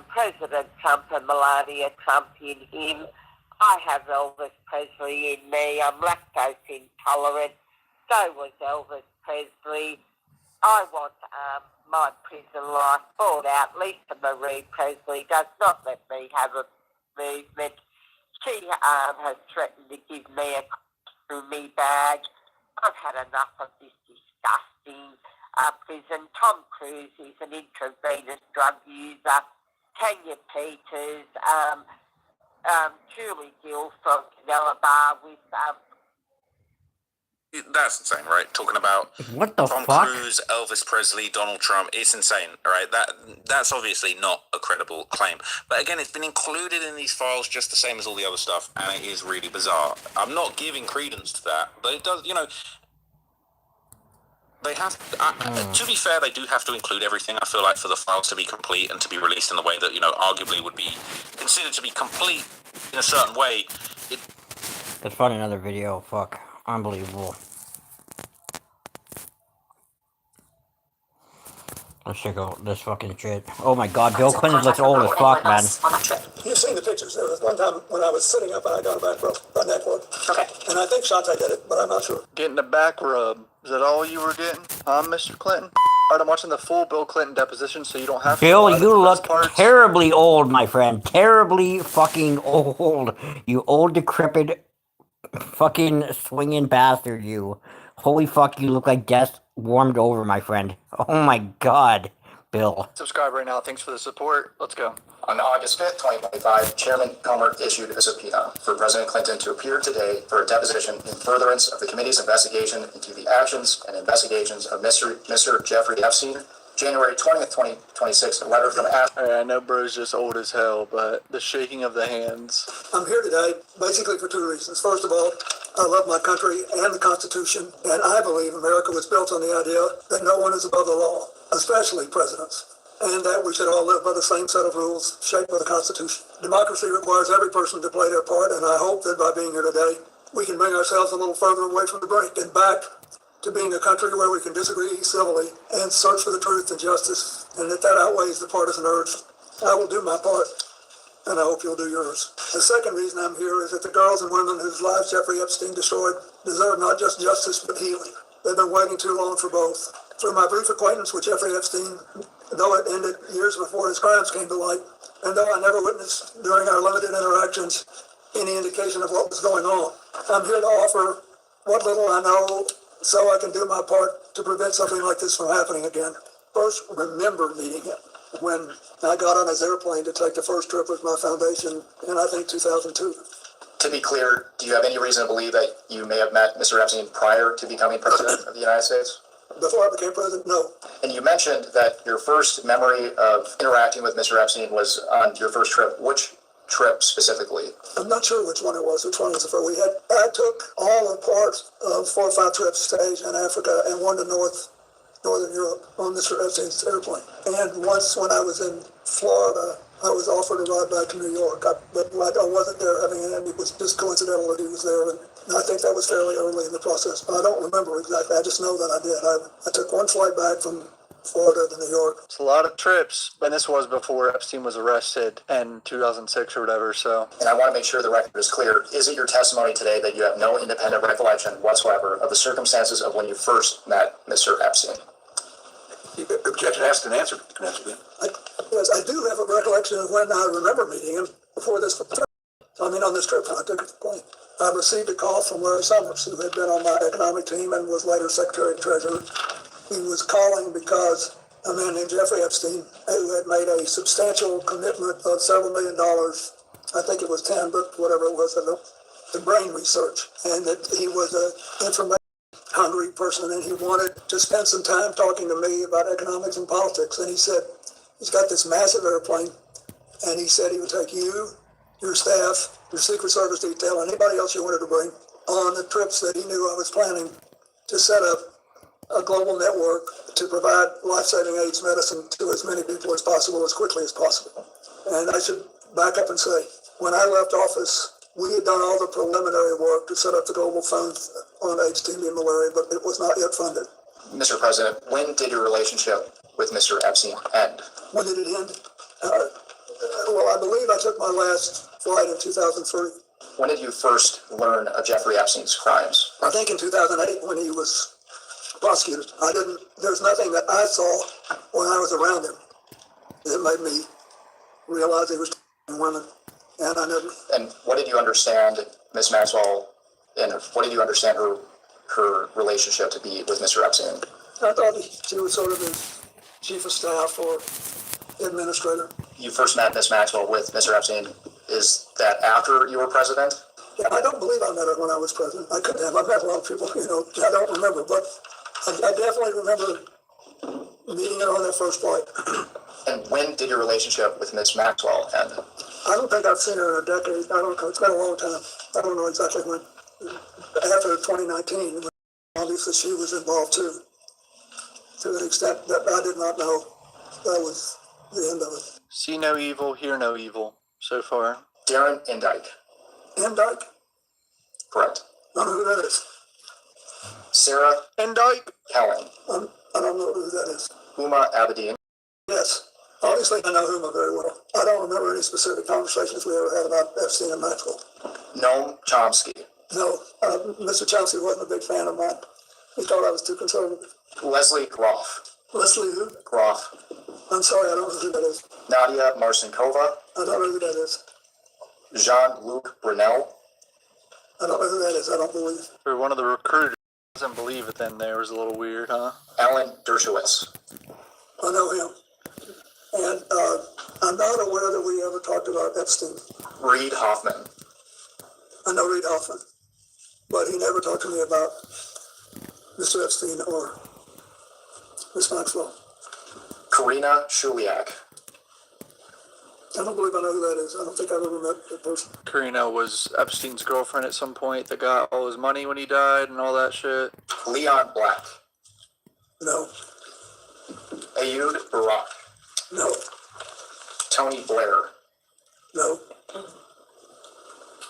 President Trump and Melania Trump in him. I have Elvis Presley in me. I'm lactose intolerant. So was Elvis Presley. I want my prison life bought out. Lisa Marie Presley does not let me have a movement. She has threatened to give me a through me bag. I've had enough of this disgusting prison. Tom Cruise is an intravenous drug user. Tanya Peters, Julie Gill from Canela Bar with... That's insane, right? Talking about What the Tom fuck? Cruise, Elvis Presley, Donald Trump. It's insane, right? That's obviously not a credible claim. But again, it's been included in these files just the same as all the other stuff, and it is really bizarre. I'm not giving credence to that, but it does, you know... They have, to be fair, they do have to include everything, I feel like, for the files to be complete and to be released in the way that, you know, arguably would be considered to be complete in a certain way. Let's find another video. Fuck. Unbelievable. Let's check out this fucking shit. Oh my god, Bill Clinton looks old as fuck, man. You've seen the pictures. There was one time when I was sitting up and I got a back rub, a neck rub. Okay. And I think Shantae did it, but I'm not sure. Getting a back rub. Is that all you were getting, Mr. Clinton? Alright, I'm watching the full Bill Clinton deposition, so you don't have to... Bill, you look terribly old, my friend. Terribly fucking old. You old, decrepit, fucking swinging bastard, you. Holy fuck, you look like death warmed over, my friend. Oh my god, Bill. Subscribe right now. Thanks for the support. Let's go. On August 5th, 2025, Chairman Comer issued a subpoena for President Clinton to appear today for a deposition in furtherance of the committee's investigation into the actions and investigations of Mr. Jeffrey Epstein. January 20th, 2026, a letter from I know bro's just old as hell, but the shaking of the hands. I'm here today basically for two reasons. First of all, I love my country and the Constitution, and I believe America was built on the idea that no one is above the law, especially presidents, and that we should all live by the same set of rules shaped by the Constitution. Democracy requires every person to play their part, and I hope that by being here today, we can bring ourselves a little further away from the brink and back to being a country where we can disagree civilly and search for the truth and justice, and that outweighs the partisan urge. I will do my part, and I hope you'll do yours. The second reason I'm here is that the girls and women whose lives Jeffrey Epstein destroyed deserve not just justice, but healing. They've been waiting too long for both. Through my brief acquaintance with Jeffrey Epstein, though it ended years before his crimes came to light, and though I never witnessed during our limited interactions any indication of what was going on, I'm here to offer what little I know so I can do my part to prevent something like this from happening again. First, remember meeting him when I got on his airplane to take the first trip with my foundation in, I think, 2002. To be clear, do you have any reason to believe that you may have met Mr. Epstein prior to becoming president of the United States? Before I became president, no. And you mentioned that your first memory of interacting with Mr. Epstein was on your first trip. Which trip specifically? I'm not sure which one it was. Which one was the first? I took all or part of 4 or 5 trips to Asia and Africa and one to Northern Europe on Mr. Epstein's airplane. And once when I was in Florida, I was offered a ride back to New York. But I wasn't there having it. It was just coincidental that he was there. And I think that was fairly early in the process. But I don't remember exactly. I just know that I did. I took one flight back from Florida to New York. It's a lot of trips, and this was before Epstein was arrested in 2006 or whatever, so. And I want to make sure the record is clear. Is it your testimony today that you have no independent recollection whatsoever of the circumstances of when you first met Mr. Epstein? Objection asked and answered. Yes, I do have a recollection of when I remember meeting him before this trip. On this trip, when I took the plane. I received a call from Larry Summers, who had been on my economic team and was later Secretary of Treasury. He was calling because a man named Jeffrey Epstein, who had made a substantial commitment of several $1 million, I think it was 10, but whatever it was, to brain research, and that he was an information hungry person, and he wanted to spend some time talking to me about economics and politics. And he said, he's got this massive airplane, and he said he would take you, your staff, your Secret Service detail, anybody else you wanted to bring on the trips that he knew I was planning to set up a global network to provide life-saving AIDS medicine to as many people as possible, as quickly as possible. And I should back up and say, when I left office, we had done all the preliminary work to set up the global fund on AIDS, TB, and malaria, but it was not yet funded. Mr. President, when did your relationship with Mr. Epstein end? When did it end? Well, I believe I took my last flight in 2003. When did you first learn of Jeffrey Epstein's crimes? I think in 2008 when he was prosecuted. There's nothing that I saw when I was around him that made me realize he was women, and I never. And what did you understand, Ms. Maxwell, and what did you understand her relationship to be with Mr. Epstein? I thought she was sort of his chief of staff or administrator. You first met Ms. Maxwell with Mr. Epstein. Is that after you were president? Yeah, I don't believe I met her when I was president. I couldn't have. I met a lot of people, I don't remember, but I definitely remember meeting her on that first flight. And when did your relationship with Ms. Maxwell end? I don't think I've seen her in a decade. I don't know. It's been a long time. I don't know exactly when. After 2019, obviously she was involved too, to an extent that I did not know. That was the end of it. See no evil, hear no evil so far. Darren Endike. Endike? Correct. I don't know who that is. Sarah Endike? Helen. I don't know who that is. Huma Abedin. Yes. Obviously, I know Huma very well. I don't remember any specific conversations we ever had about Epstein and Maxwell. Noam Chomsky. No, Mr. Chomsky wasn't a big fan of mine. He thought I was too conservative. Leslie Groff. Leslie who? Groff. I'm sorry, I don't know who that is. Nadia Marcinkova. I don't know who that is. Jean-Luc Brunel. I don't know who that is. I don't believe. Or one of the recruiters doesn't believe it then there was a little weird, huh? Alan Dershowitz. I know him. And I'm not aware that we ever talked about Epstein. Reid Hoffman. I know Reid Hoffman, but he never talked to me about Mr. Epstein or Miss Maxwell. Karina Shuliak. I don't believe I know who that is. I don't think I've ever met that person. Karina was Epstein's girlfriend at some point that got all his money when he died and all that shit. Leon Black. No. Ayud Barak. No. Tony Blair. No.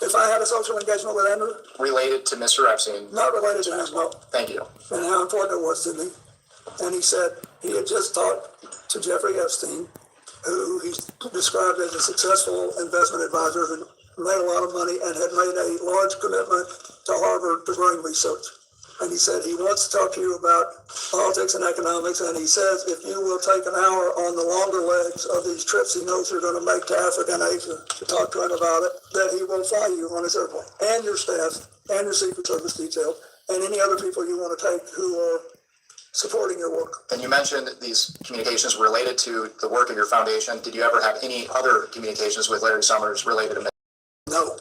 If I had a social engagement with Andrew? Related to Mr. Epstein. Not related to him, no. Thank you. And how important it was to me. And he said he had just talked to Jeffrey Epstein, who he described as a successful investment advisor who made a lot of money and had made a large commitment to Harvard to brain research. And he said he wants to talk to you about politics and economics, and he says if you will take an hour on the longer legs of these trips he knows you're going to make to Africa and Asia to talk to him about it, that he will fly you on his airplane, and your staff, and your Secret Service detail, and any other people you want to take who are supporting your work. And you mentioned these communications related to the work of your foundation. Did you ever have any other communications with Larry Summers related to? No.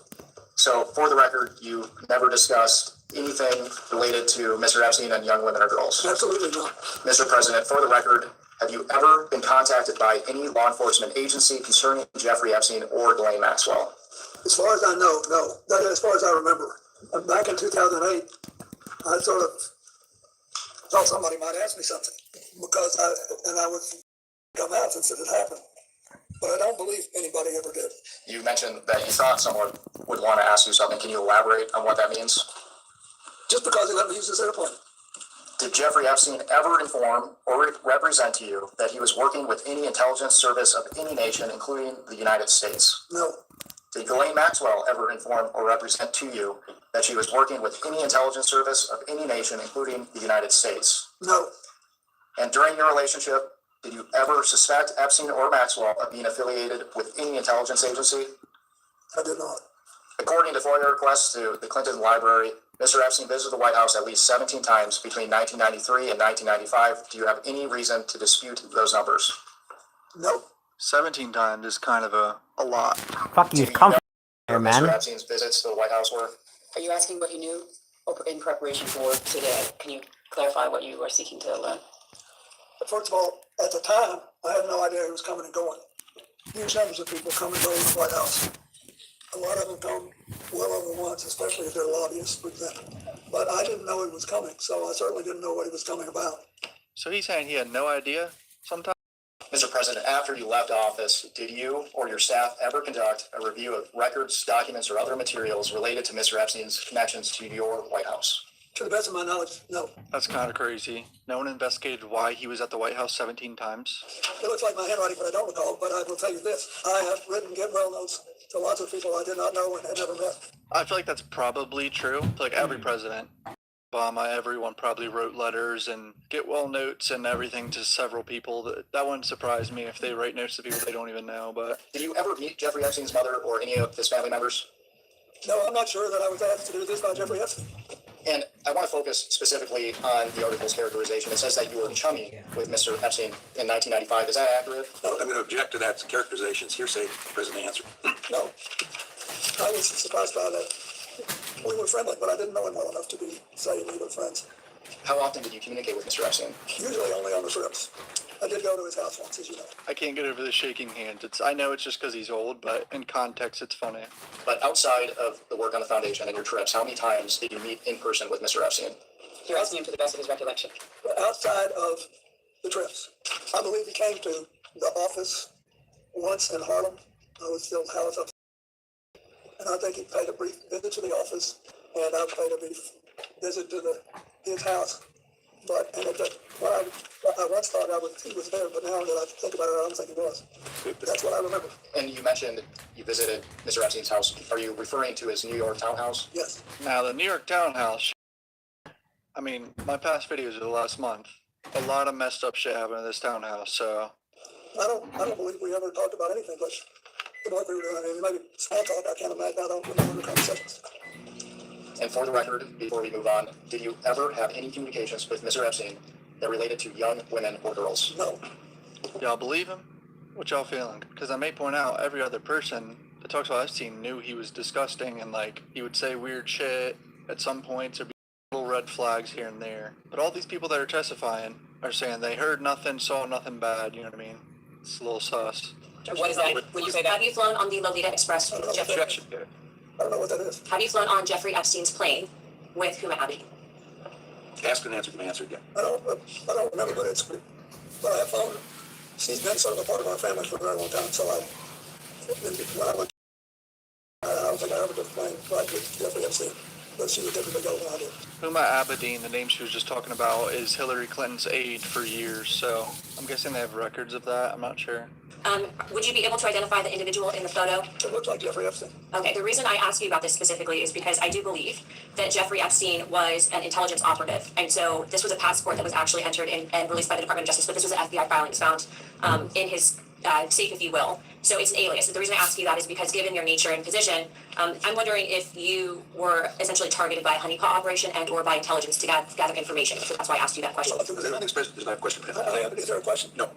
So, for the record, you never discussed anything related to Mr. Epstein and young women or girls? Absolutely not. Mr. President, for the record, have you ever been contacted by any law enforcement agency concerning Jeffrey Epstein or Ghislaine Maxwell? As far as I know, no. That, as far as I remember. Back in 2008, I sort of thought somebody might ask me something because I would come out since it had happened. But I don't believe anybody ever did. You mentioned that you thought someone would want to ask you something. Can you elaborate on what that means? Just because he let me use his airplane. Did Jeffrey Epstein ever inform or represent to you that he was working with any intelligence service of any nation, including the United States? No. Did Ghislaine Maxwell ever inform or represent to you that she was working with any intelligence service of any nation, including the United States? No. And during your relationship, did you ever suspect Epstein or Maxwell of being affiliated with any intelligence agency? I did not. According to FOIA requests to the Clinton Library, Mr. Epstein visited the White House at least 17 times between 1993 and 1995. Do you have any reason to dispute those numbers? Nope. 17 times is kind of a lot. Fuck you, come here, Mr. man. Epstein's visits to the White House were? Are you asking what he knew? or in preparation for today? Can you clarify what you are seeking to learn? First of all, at the time, I had no idea he was coming and going. Huge numbers of people come and go in the White House. A lot of them come well over once, especially if they're lobbyists, for example. But I didn't know he was coming, so I certainly didn't know what he was coming about. So he's saying he had no idea sometimes? Mr. President, after you left office, did you or your staff ever conduct a review of records, documents, or other materials related to Mr. Epstein's connections to your White House? To the best of my knowledge, no. That's kind of crazy. No one investigated why he was at the White House 17 times. It looks like my handwriting, but I don't recall. But I will tell you this. I have written get well notes to lots of people I did not know and had never met. I feel like that's probably true. Like every president, Obama, everyone probably wrote letters and get well notes and everything to several people. That wouldn't surprise me if they write notes to people they don't even know. But did you ever meet Jeffrey Epstein's mother or any of his family members? No, I'm not sure that I was asked to do this by Jeffrey Epstein. And I want to focus specifically on the article's characterization. It says that you were chummy with Mr. Epstein in 1995. Is that accurate? No, I'm going to object to that. Characterization is hearsay. President answer. No. I was surprised by that. We were friendly, but I didn't know him well enough to be saying we were friends. How often did you communicate with Mr. Epstein? Usually only on the trips. I did go to his house once, as you know. I can't get over the shaking hands. I know it's just because he's old, but in context, it's funny. But outside of the work on the foundation and your trips, how many times did you meet in person with Mr. Epstein? You're asking him to the best of his recollection. Outside of the trips, I believe he came to the office once in Harlem. I was still housed up. And I think he paid a brief visit to the office, and I paid a brief visit to his house. But I once thought he was there, but now that I think about it, I don't think he was. That's what I remember. And you mentioned you visited Mr. Epstein's house. Are you referring to his New York townhouse? Yes. Now, the New York townhouse, I mean, my past videos of the last month, a lot of messed up shit happened in this townhouse, so. I don't believe we ever talked about anything, but the work we were doing, I mean, maybe small talk, I can't imagine, I don't remember the conversations. And for the record, before we move on, did you ever have any communications with Mr. Epstein that related to young women or girls? No. Y'all believe him? What y'all feeling? Because I may point out every other person that talks about Epstein knew he was disgusting and like he would say weird shit at some points or be little red flags here and there. But all these people that are testifying are saying they heard nothing, saw nothing bad, you know what I mean? It's a little sus. What is that? When you say that? Have you flown on the Lolita Express with Jeffrey? I don't know what that is. Have you flown on Jeffrey Epstein's plane with Huma Abedin? Ask and answer can be answered, yeah. I don't remember, but I have found she's been sort of a part of our family for a very long time, so when I went, I don't think I ever did plane ride with Jeffrey Epstein, but she was typically go when I did. Huma Abedin, the name she was just talking about, is Hillary Clinton's aide for years, so I'm guessing they have records of that. I'm not sure. Would you be able to identify the individual in the photo? It looked like Jeffrey Epstein. Okay, the reason I ask you about this specifically is because I do believe that Jeffrey Epstein was an intelligence operative. And so this was a passport that was actually entered in and released by the Department of Justice, but this was an FBI filing that was found in his safe, if you will. So it's an alias. The reason I ask you that is because given your nature and position, I'm wondering if you were essentially targeted by a honeypot operation and or by intelligence to gather information. So that's why I asked you that question. There's not a question. Is there a question? No.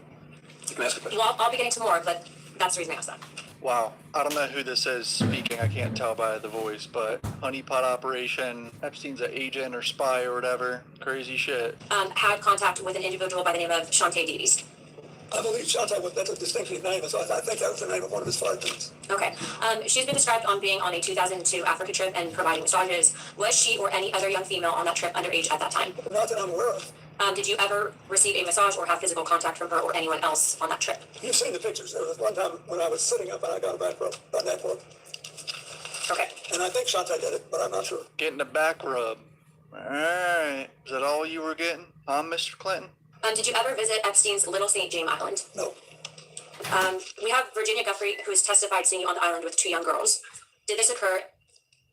You can ask a question. Well, I'll be getting to more, but that's the reason I asked that. Wow, I don't know who this is speaking, I can't tell by the voice, but honeypot operation, Epstein's an agent or spy or whatever, crazy shit. Had contact with an individual by the name of Shantae Davies. I believe Shantae, that's a distinctive name, so I think that was the name of one of his flight attendants. Okay. She's been described on being on a 2002 Africa trip and providing massages. Was she or any other young female on that trip underage at that time? Not that I'm aware of. Did you ever receive a massage or have physical contact from her or anyone else on that trip? You've seen the pictures. There was one time when I was sitting up and I got a back rub, a neck rub. Okay. And I think Shantae did it, but I'm not sure. Getting a back rub. Alright, is that all you were getting? Mr. Clinton? Did you ever visit Epstein's Little St. James Island? No. We have Virginia Guffrey, who has testified seeing you on the island with 2 young girls. Did this occur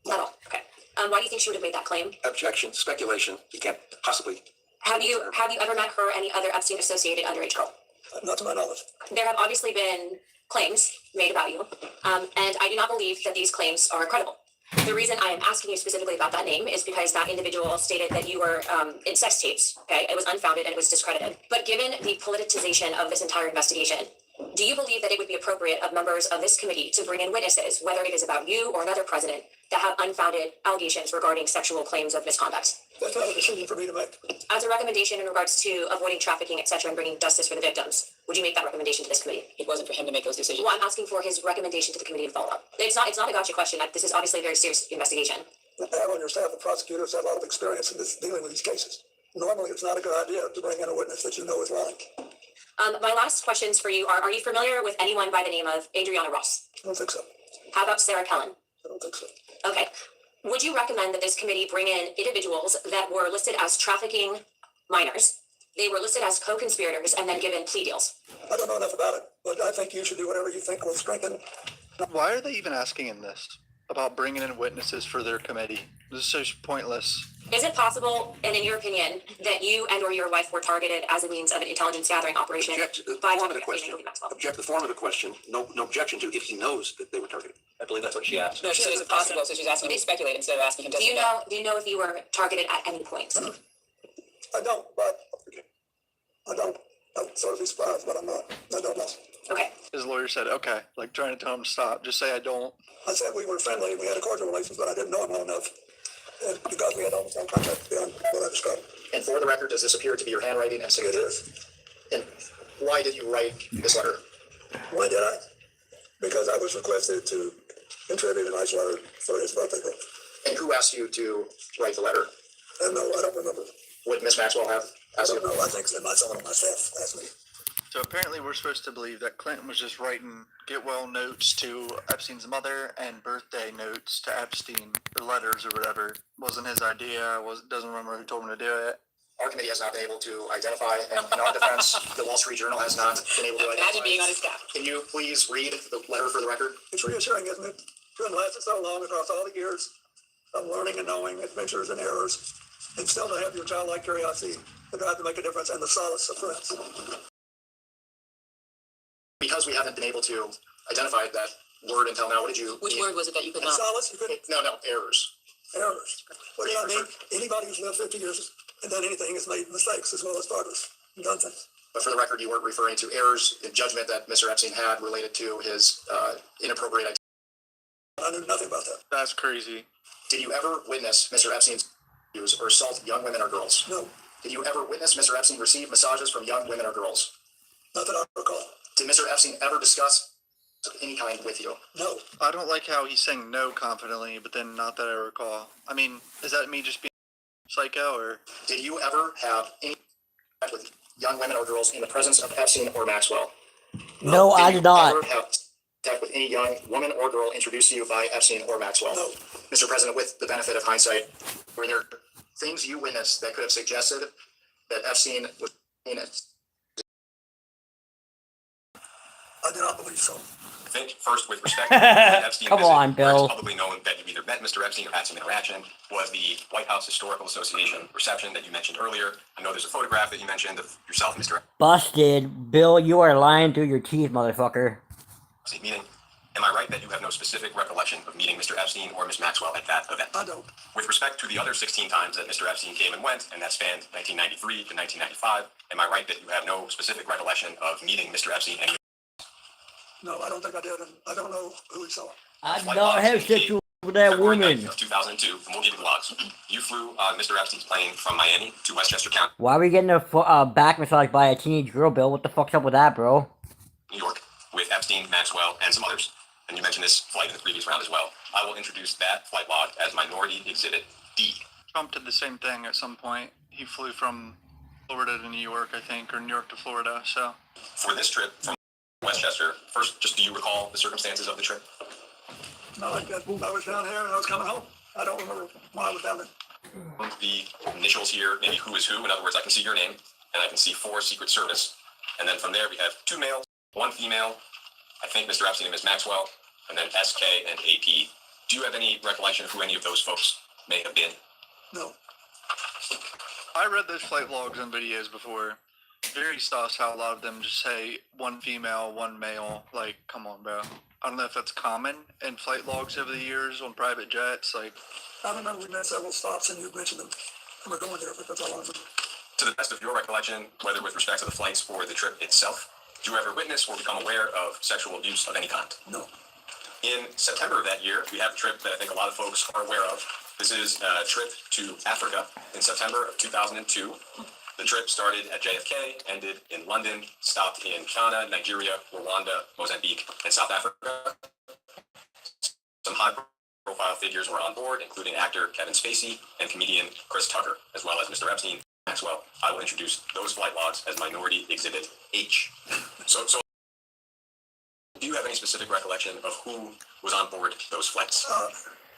at all? Okay. Why do you think she would have made that claim? Objection, speculation. You can't possibly. Have you ever met her or any other Epstein-associated underage girl? Not to my knowledge. There have obviously been claims made about you, and I do not believe that these claims are credible. The reason I am asking you specifically about that name is because that individual stated that you were in sex tapes. Okay, it was unfounded and it was discredited. But given the politicization of this entire investigation, Do you believe that it would be appropriate of members of this committee to bring in witnesses, whether it is about you or another president, that have unfounded allegations regarding sexual claims of misconduct? That's not a decision for me to make. As a recommendation in regards to avoiding trafficking, etc., and bringing justice for the victims, would you make that recommendation to this committee? It wasn't for him to make those decisions. Well, I'm asking for his recommendation to the committee and follow-up. It's not a gotcha question. This is obviously a very serious investigation. I have on your staff of prosecutors have a lot of experience in dealing with these cases. Normally, it's not a good idea to bring in a witness that you know is lying. My last questions for you are you familiar with anyone by the name of Adriana Ross? I don't think so. How about Sarah Kellen? I don't think so. Okay. Would you recommend that this committee bring in individuals that were listed as trafficking minors? They were listed as co-conspirators and then given plea deals. I don't know enough about it, but I think you should do whatever you think will strengthen. Why are they even asking in this about bringing in witnesses for their committee? This is so pointless. Is it possible, and in your opinion, that you and or your wife were targeted as a means of an intelligence gathering operation Object to the by form of the Jeffrey Epstein question. and Julie Maxwell? Object to the form of the question. No objection to if he knows that they were targeted. I believe that's what she asked. No, she said it's possible, so she's asking him to speculate instead of asking him to. Do you know if you were targeted at any point? I don't, but I don't. I'd sort of be surprised, but I'm not. I don't know. Okay. His lawyer said, okay, like trying to tell him to stop. Just say I don't. I said we were friendly and we had a cordial relations, but I didn't know him well enough. And because we had almost no contact beyond what I described. And for the record, does this appear to be your handwriting and It signature? is. And why did you write this letter? Why did I? Because I was requested to contribute a nice letter for his birthday gift. And who asked you to write the letter? And no, I don't remember. Would Miss Maxwell have I asked don't you? know. I think that someone on my staff asked me. So apparently we're supposed to believe that Clinton was just writing get well notes to Epstein's mother and birthday notes to Epstein, the letters or whatever. Wasn't his idea. Doesn't remember who told him to do it. Our committee has not been able to identify, and in our defense, the Wall Street Journal has not been able to identify. Imagine being on his staff. Can you please read the letter for the record? It's reassuring, isn't it? It's been lasted so long across all the years of learning and knowing, adventures and errors, and still to have your childlike curiosity, the drive to make a difference, and the solace of friends. Because we haven't been able to identify that word until now, what did you Which mean? word was it that you could And not? solace, you couldn't. No, errors. Errors. What do I mean? Anybody who's lived 50 years and done anything has made mistakes as well as progress and done things. But for the record, you weren't referring to errors in judgment that Mr. Epstein had related to his inappropriate activity. I knew nothing about that. That's crazy. Did you ever witness Mr. Epstein's abuse or assault young women or girls? No, Did you ever witness Mr. Epstein receive massages from young women or girls? not that I recall. Did Mr. Epstein ever discuss of any kind with you? No, I don't like how he's saying no confidently, but then not that I recall. I mean, is that me just being psycho or? Did you ever have any contact with young women or girls in the presence of Epstein or Maxwell? No, I did not. Ever have contact with any young woman or girl introduced to you by Epstein or Maxwell? no, Mr. President, with the benefit of hindsight, were there things you witnessed that could have suggested that Epstein was in it? I do not believe so. I think first, with respect to the Epstein Come visit, on, where Bill. it's publicly known that you either met Mr. Epstein or had some interaction, was the White House Historical Association reception that you mentioned earlier. I know there's a photograph that you mentioned of yourself and Mr. Busted. Bill, you are lying through your teeth, motherfucker. Epstein meeting. Am I right that you have no specific recollection of meeting Mr. Epstein or Ms. Maxwell at that event? I don't. With respect to the other 16 times that Mr. Epstein came and went, and that spanned 1993 to 1995, am I right that you have no specific recollection of meeting Mr. Epstein and No, I don't think I did, and I don't know who he saw. I did not have sexual with that February woman. 9th of 2002, and we'll give you the logs. You flew Mr. Epstein's plane from Miami to Westchester County, Why are we getting a back massage by a teenage girl, Bill? What the fuck's up with that, bro? New York, with Epstein, Maxwell, and some others. And you mentioned this flight in the previous round as well. I will introduce that flight log as Minority Exhibit D. Trump did the same thing at some point. He flew from Florida to New York, I think, or New York to Florida, so. For this trip from Westchester, first, just do you recall the circumstances of the trip? No, I was down here and I was coming home. I don't remember why I was down there. The initials here, maybe who is who. In other words, I can see your name, and I can see 4 Secret Service. And then from there, we have 2 males, 1 female, I think Mr. Epstein and Ms. Maxwell, and then SK and AP. Do you have any recollection of who any of those folks may have been? No. I read those flight logs and videos before. Very sus how a lot of them just say 1 female, 1 male. Like, come on, bro. I don't know if that's common in flight logs over the years on private jets. Like, I remember we made several stops and you mentioned them. And we're going there, but that's all I remember. To the best of your recollection, whether with respect to the flights or the trip itself, did you ever witness or become aware of sexual abuse of any kind? No. In September of that year, we have a trip that I think a lot of folks are aware of. This is a trip to Africa in September of 2002. The trip started at JFK, ended in London, stopped in Ghana, Nigeria, Rwanda, Mozambique, and South Africa. Some high-profile figures were on board, including actor Kevin Spacey and comedian Chris Tucker, as well as Mr. Epstein. Maxwell. I will introduce those flight logs as Minority Exhibit H. So do you have any specific recollection of who was on board those flights?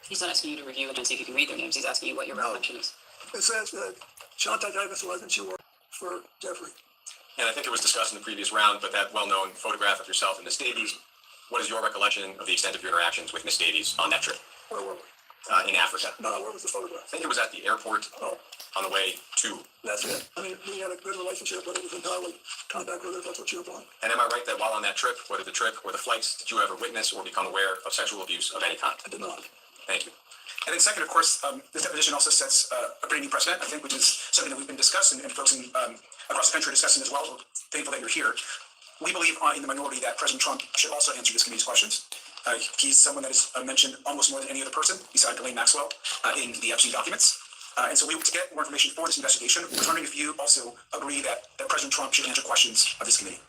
He's not asking you to review and see if you can read their names. He's asking you what your recollection is. It says that Shanta Davis was, and she worked for Jeffrey. And I think it was discussed in the previous round, but that well-known photograph of yourself and Miss Davies, what is your recollection of the extent of your interactions with Miss Davies on that trip? Where were we? In Africa. No, where was the photograph? I think it was at the airport on the way to. That's it. I mean, we had a good relationship, but it was entirely contact with her. That's what you're implying. And am I right that while on that trip, whether the trip or the flights, did you ever witness or become aware of sexual abuse of any kind? I did not. Thank you. And then second, of course, this deposition also sets a pretty new precedent, I think, which is something that we've been discussing and folks across the country are discussing as well. We're thankful that you're here. We believe in the minority that President Trump should also answer this committee's questions. He's someone that is mentioned almost more than any other person besides Ghislaine Maxwell in the Epstein documents. And so to get more information for this investigation, I was wondering if you also agree that President Trump should answer questions of this committee.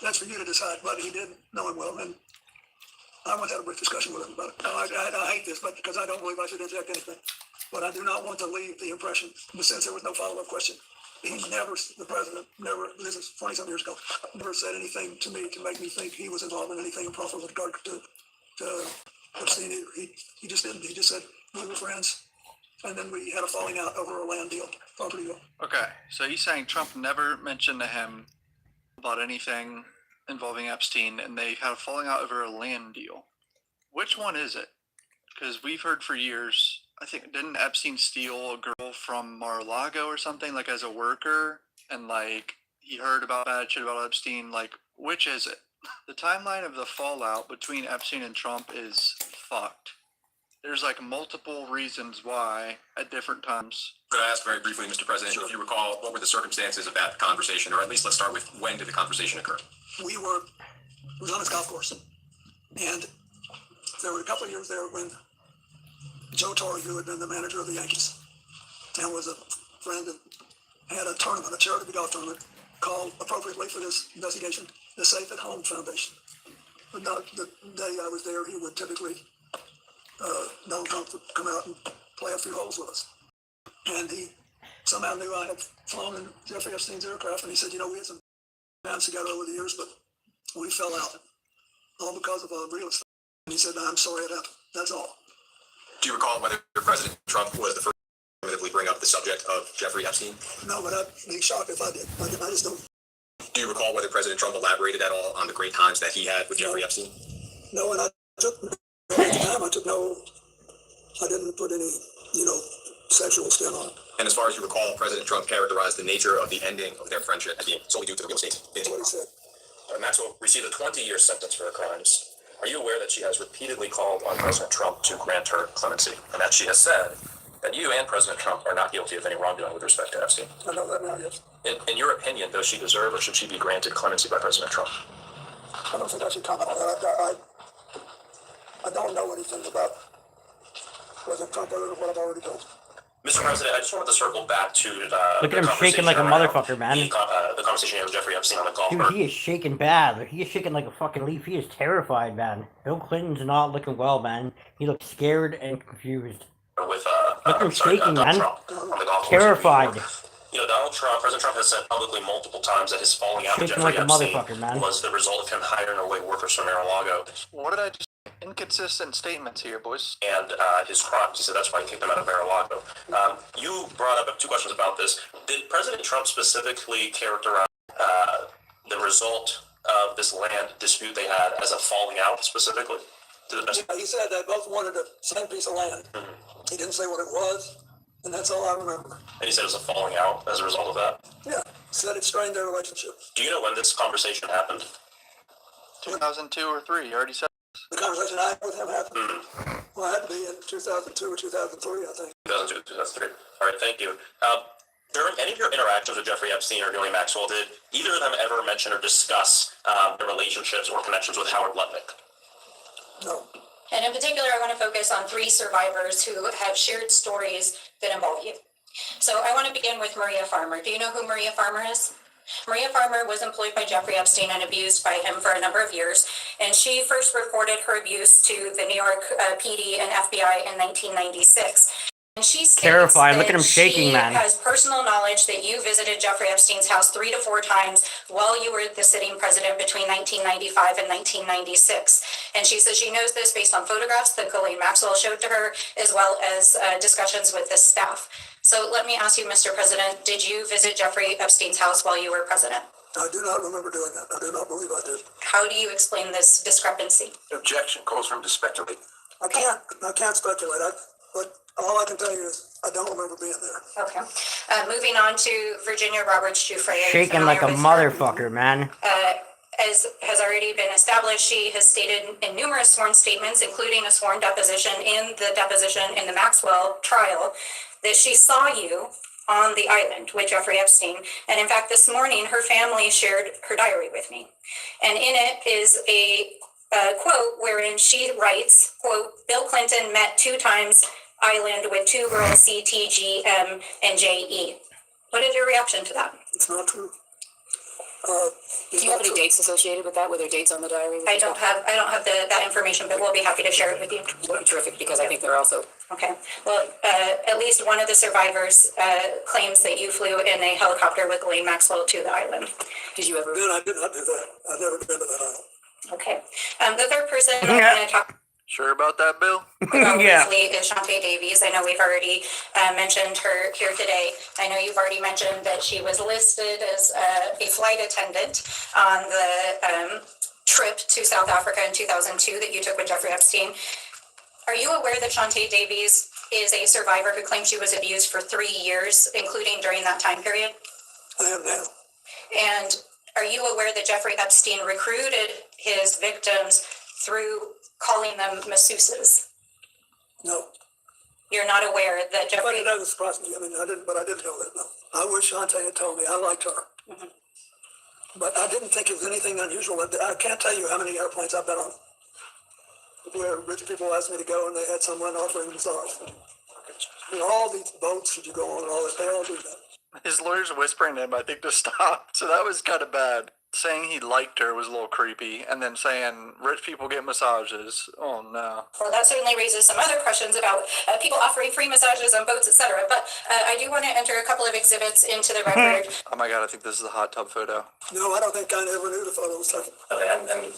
That's for you to decide, but he did know him well, and I once had a brief discussion with him about it. I hate this, but because I don't believe I should inject anything. But I do not want to leave the impression, in the sense there was no follow-up question. The president never, this is 20-some years ago, never said anything to me to make me think he was involved in anything improper with regard to Epstein either. He just didn't. He just said we were friends, and then we had a falling out over a land deal, property deal. Okay, so he's saying Trump never mentioned to him about anything involving Epstein, and they had a falling out over a land deal. Which one is it? Because we've heard for years, I think, didn't Epstein steal a girl from Mar-a-Lago or something, like as a worker? And like, he heard about bad shit about Epstein. Like, which is it? The timeline of the fallout between Epstein and Trump is fucked. There's like multiple reasons why at different times. Could I ask very briefly, Mr. President, if you recall, what were the circumstances of that conversation, or at least let's start with when did the conversation occur? It was on his golf course, and there were a couple of years there when Joe Torre, who had been the manager of the Yankees and was a friend and had a tournament, a charity golf tournament, called appropriately for this investigation, the Safe at Home Foundation. But the day I was there, he would typically, Donald Trump would come out and play a few holes with us. And he somehow knew I had flown in Jeffrey Epstein's aircraft, and he said, we had some bands together over the years, but we fell out, all because of real estate. And he said, I'm sorry it happened. That's all. Do you recall whether President Trump was the first to affirmatively bring up the subject of Jeffrey Epstein? No, but I'd be shocked if I did. I just don't. Do you recall whether President Trump elaborated at all on the great times that he had with Jeffrey Epstein? No, and I didn't put any, sexual spin on it. And as far as you recall, President Trump characterized the nature of the ending of their friendship as being solely due to the real estate. That's what he said. Maxwell received a 20-year sentence for her crimes. Are you aware that she has repeatedly called on President Trump to grant her clemency, and that she has said that you and President Trump are not guilty of any wrongdoing with respect to Epstein? I know that now, yes. In your opinion, does she deserve or should she be granted clemency by President Trump? I don't think I should comment on that. I don't know anything about President Trump other than what I've already told. Mr. President, I just wanted to circle back to Look at him shaking like a motherfucker, man. The conversation you had with Jeffrey Epstein on the golf Dude, course. he is shaking bad. He is shaking like a fucking leaf. He is terrified, man. Bill Clinton's not looking well, man. He looks scared and confused. With Look at him shaking, Donald man. Trump on the golf course. Terrified. Donald Trump, President Trump has said publicly multiple times that his falling out with Shaking Jeffrey like a Epstein motherfucker, man. was the result of him hiring away workers from Mar-a-Lago. What did I just... Inconsistent statements here, boys. And his crimes. He said that's why he kicked him out of Mar-a-Lago. You brought up two questions about this. Did President Trump specifically characterize the result of this land dispute they had as a falling out specifically? He said they both wanted the same piece of land. Mm-hmm. He didn't say what it was, and that's all I remember. And he said it was a falling out as a result of that? Yeah, said it strained their relationship. Do you know when this conversation happened? 2002 or 3, you already said. The conversation I had with him happened. Well, it had to be in 2002 or 2003, I think. 2002, 2003. All right, thank you. during any of your interactions with Jeffrey Epstein or Ghislaine Maxwell, did either of them ever mention or discuss their relationships or connections with Howard Lutnick? No. And in particular, I want to focus on 3 survivors who have shared stories that involve you. So I want to begin with Maria Farmer. Do you know who Maria Farmer is? Maria Farmer was employed by Jeffrey Epstein and abused by him for a number of years. And she first reported her abuse to the New York PD and FBI in 1996. And she states Terrifying. Look at him that shaking, man. She has personal knowledge that you visited Jeffrey Epstein's house 3 to 4 times while you were the sitting president between 1995 and 1996. And she says she knows this based on photographs that Ghislaine Maxwell showed to her, as well as discussions with the staff. So let me ask you, Mr. President, did you visit Jeffrey Epstein's house while you were president? I do not remember doing that. I do not believe I did. How do you explain this discrepancy? Objection calls for him to speculate. I can't speculate. But all I can tell you is I don't remember being there. Okay. Moving on to Virginia Roberts Giuffre. Shaking like a motherfucker, man. As has already been established, she has stated in numerous sworn statements, including a sworn deposition in the Maxwell trial, that she saw you on the island with Jeffrey Epstein. And in fact, this morning, her family shared her diary with me. And in it is a quote wherein she writes, quote, Bill Clinton met 2 times island with 2 girls, C, T, G, M, and J, E. What is your reaction to that? It's not true. Do you have any dates associated with that? Were there dates on the diary? I don't have that information, but we'll be happy to share it with you. Terrific, because I think they're also... Okay. Well, at least one of the survivors claims that you flew in a helicopter with Ghislaine Maxwell to the island. Did you ever... Then I did not do that. I've never been to that island. Okay. The third person I'm going to talk Sure about that, Bill? about Yeah. briefly is Shantae Davies. I know we've already mentioned her here today. I know you've already mentioned that she was listed as a flight attendant on the trip to South Africa in 2002 that you took with Jeffrey Epstein. Are you aware that Shantae Davies is a survivor who claims she was abused for 3 years, including during that time period? I am now. And are you aware that Jeffrey Epstein recruited his victims through calling them masseuses? No. You're not aware that But Jeffrey... that was surprising. I mean, I didn't know that. No. I wish Shantae had told me. I liked her. Mhm. But I didn't think it was anything unusual. I can't tell you how many airplanes I've been on where rich people asked me to go and they had someone offering massage. I mean, all these boats that you go on and all that, they all do that. His lawyer's whispering to him, I think, to stop. So that was kind of bad. Saying he liked her was a little creepy, and then saying rich people get massages. Oh no. Well, that certainly raises some other questions about people offering free massages on boats, etc. But I do want to enter a couple of exhibits into the record. Oh my god, I think this is a hot tub photo. No, I don't think I ever knew the photo was taken. Okay, and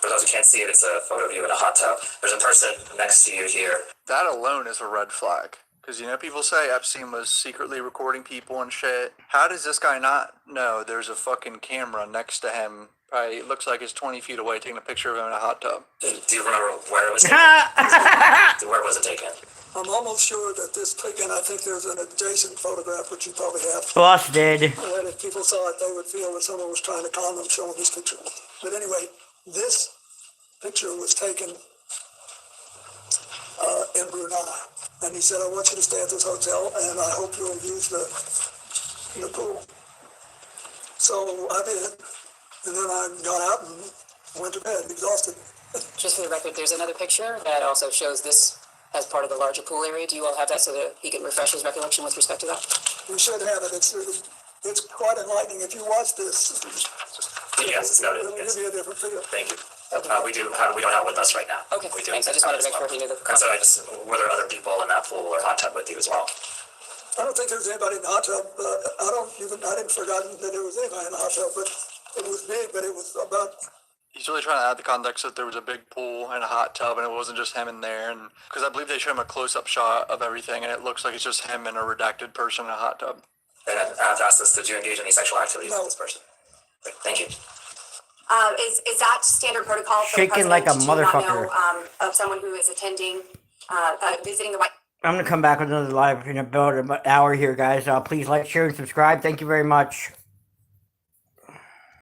for those who can't see it, it's a photo of you in a hot tub. There's a person next to you here. That alone is a red flag. Because, you know, people say Epstein was secretly recording people and shit. How does this guy not know there's a fucking camera next to him? Probably it looks like it's 20 feet away taking a picture of him in a hot tub. Do you remember where it was taken? Where was it taken? I'm almost sure that this taken, I think there's an adjacent photograph, which you probably have. Busted. And if people saw it, they would feel that someone was trying to con them showing this picture. But anyway, this picture was taken in Brunei. And he said, I want you to stay at this hotel, and I hope you'll use the pool. So I did. And then I got out and went to bed, exhausted. Just for the record, there's another picture that also shows this as part of the larger pool area. Do you all have that so that he can refresh his recollection with respect to that? We should have it. It's quite enlightening. If you watch this, Yes, it's noted. it'll Yes. give you a different feel. Thank you. We don't have it with us right now. Okay, We do. thanks. I just wanted to make sure he knew the And so were there other people in that pool or hot tub with you as well? I don't think there's anybody in the hot tub. I didn't forgotten that there was anybody in the hot tub, but it was big, but it was about. He's really trying to add the context that there was a big pool and a hot tub, and it wasn't just him in there. And because I believe they show him a close-up shot of everything, and it looks like it's just him and a redacted person in a hot tub. And I have to ask this, did you engage in any sexual activity with this person? Thank you. Is that standard protocol for Shaking like a the president to motherfucker. not know of someone who is attending, visiting the White I'm gonna come back with another live in about an hour here, guys. Please like, share, and subscribe. Thank you very much.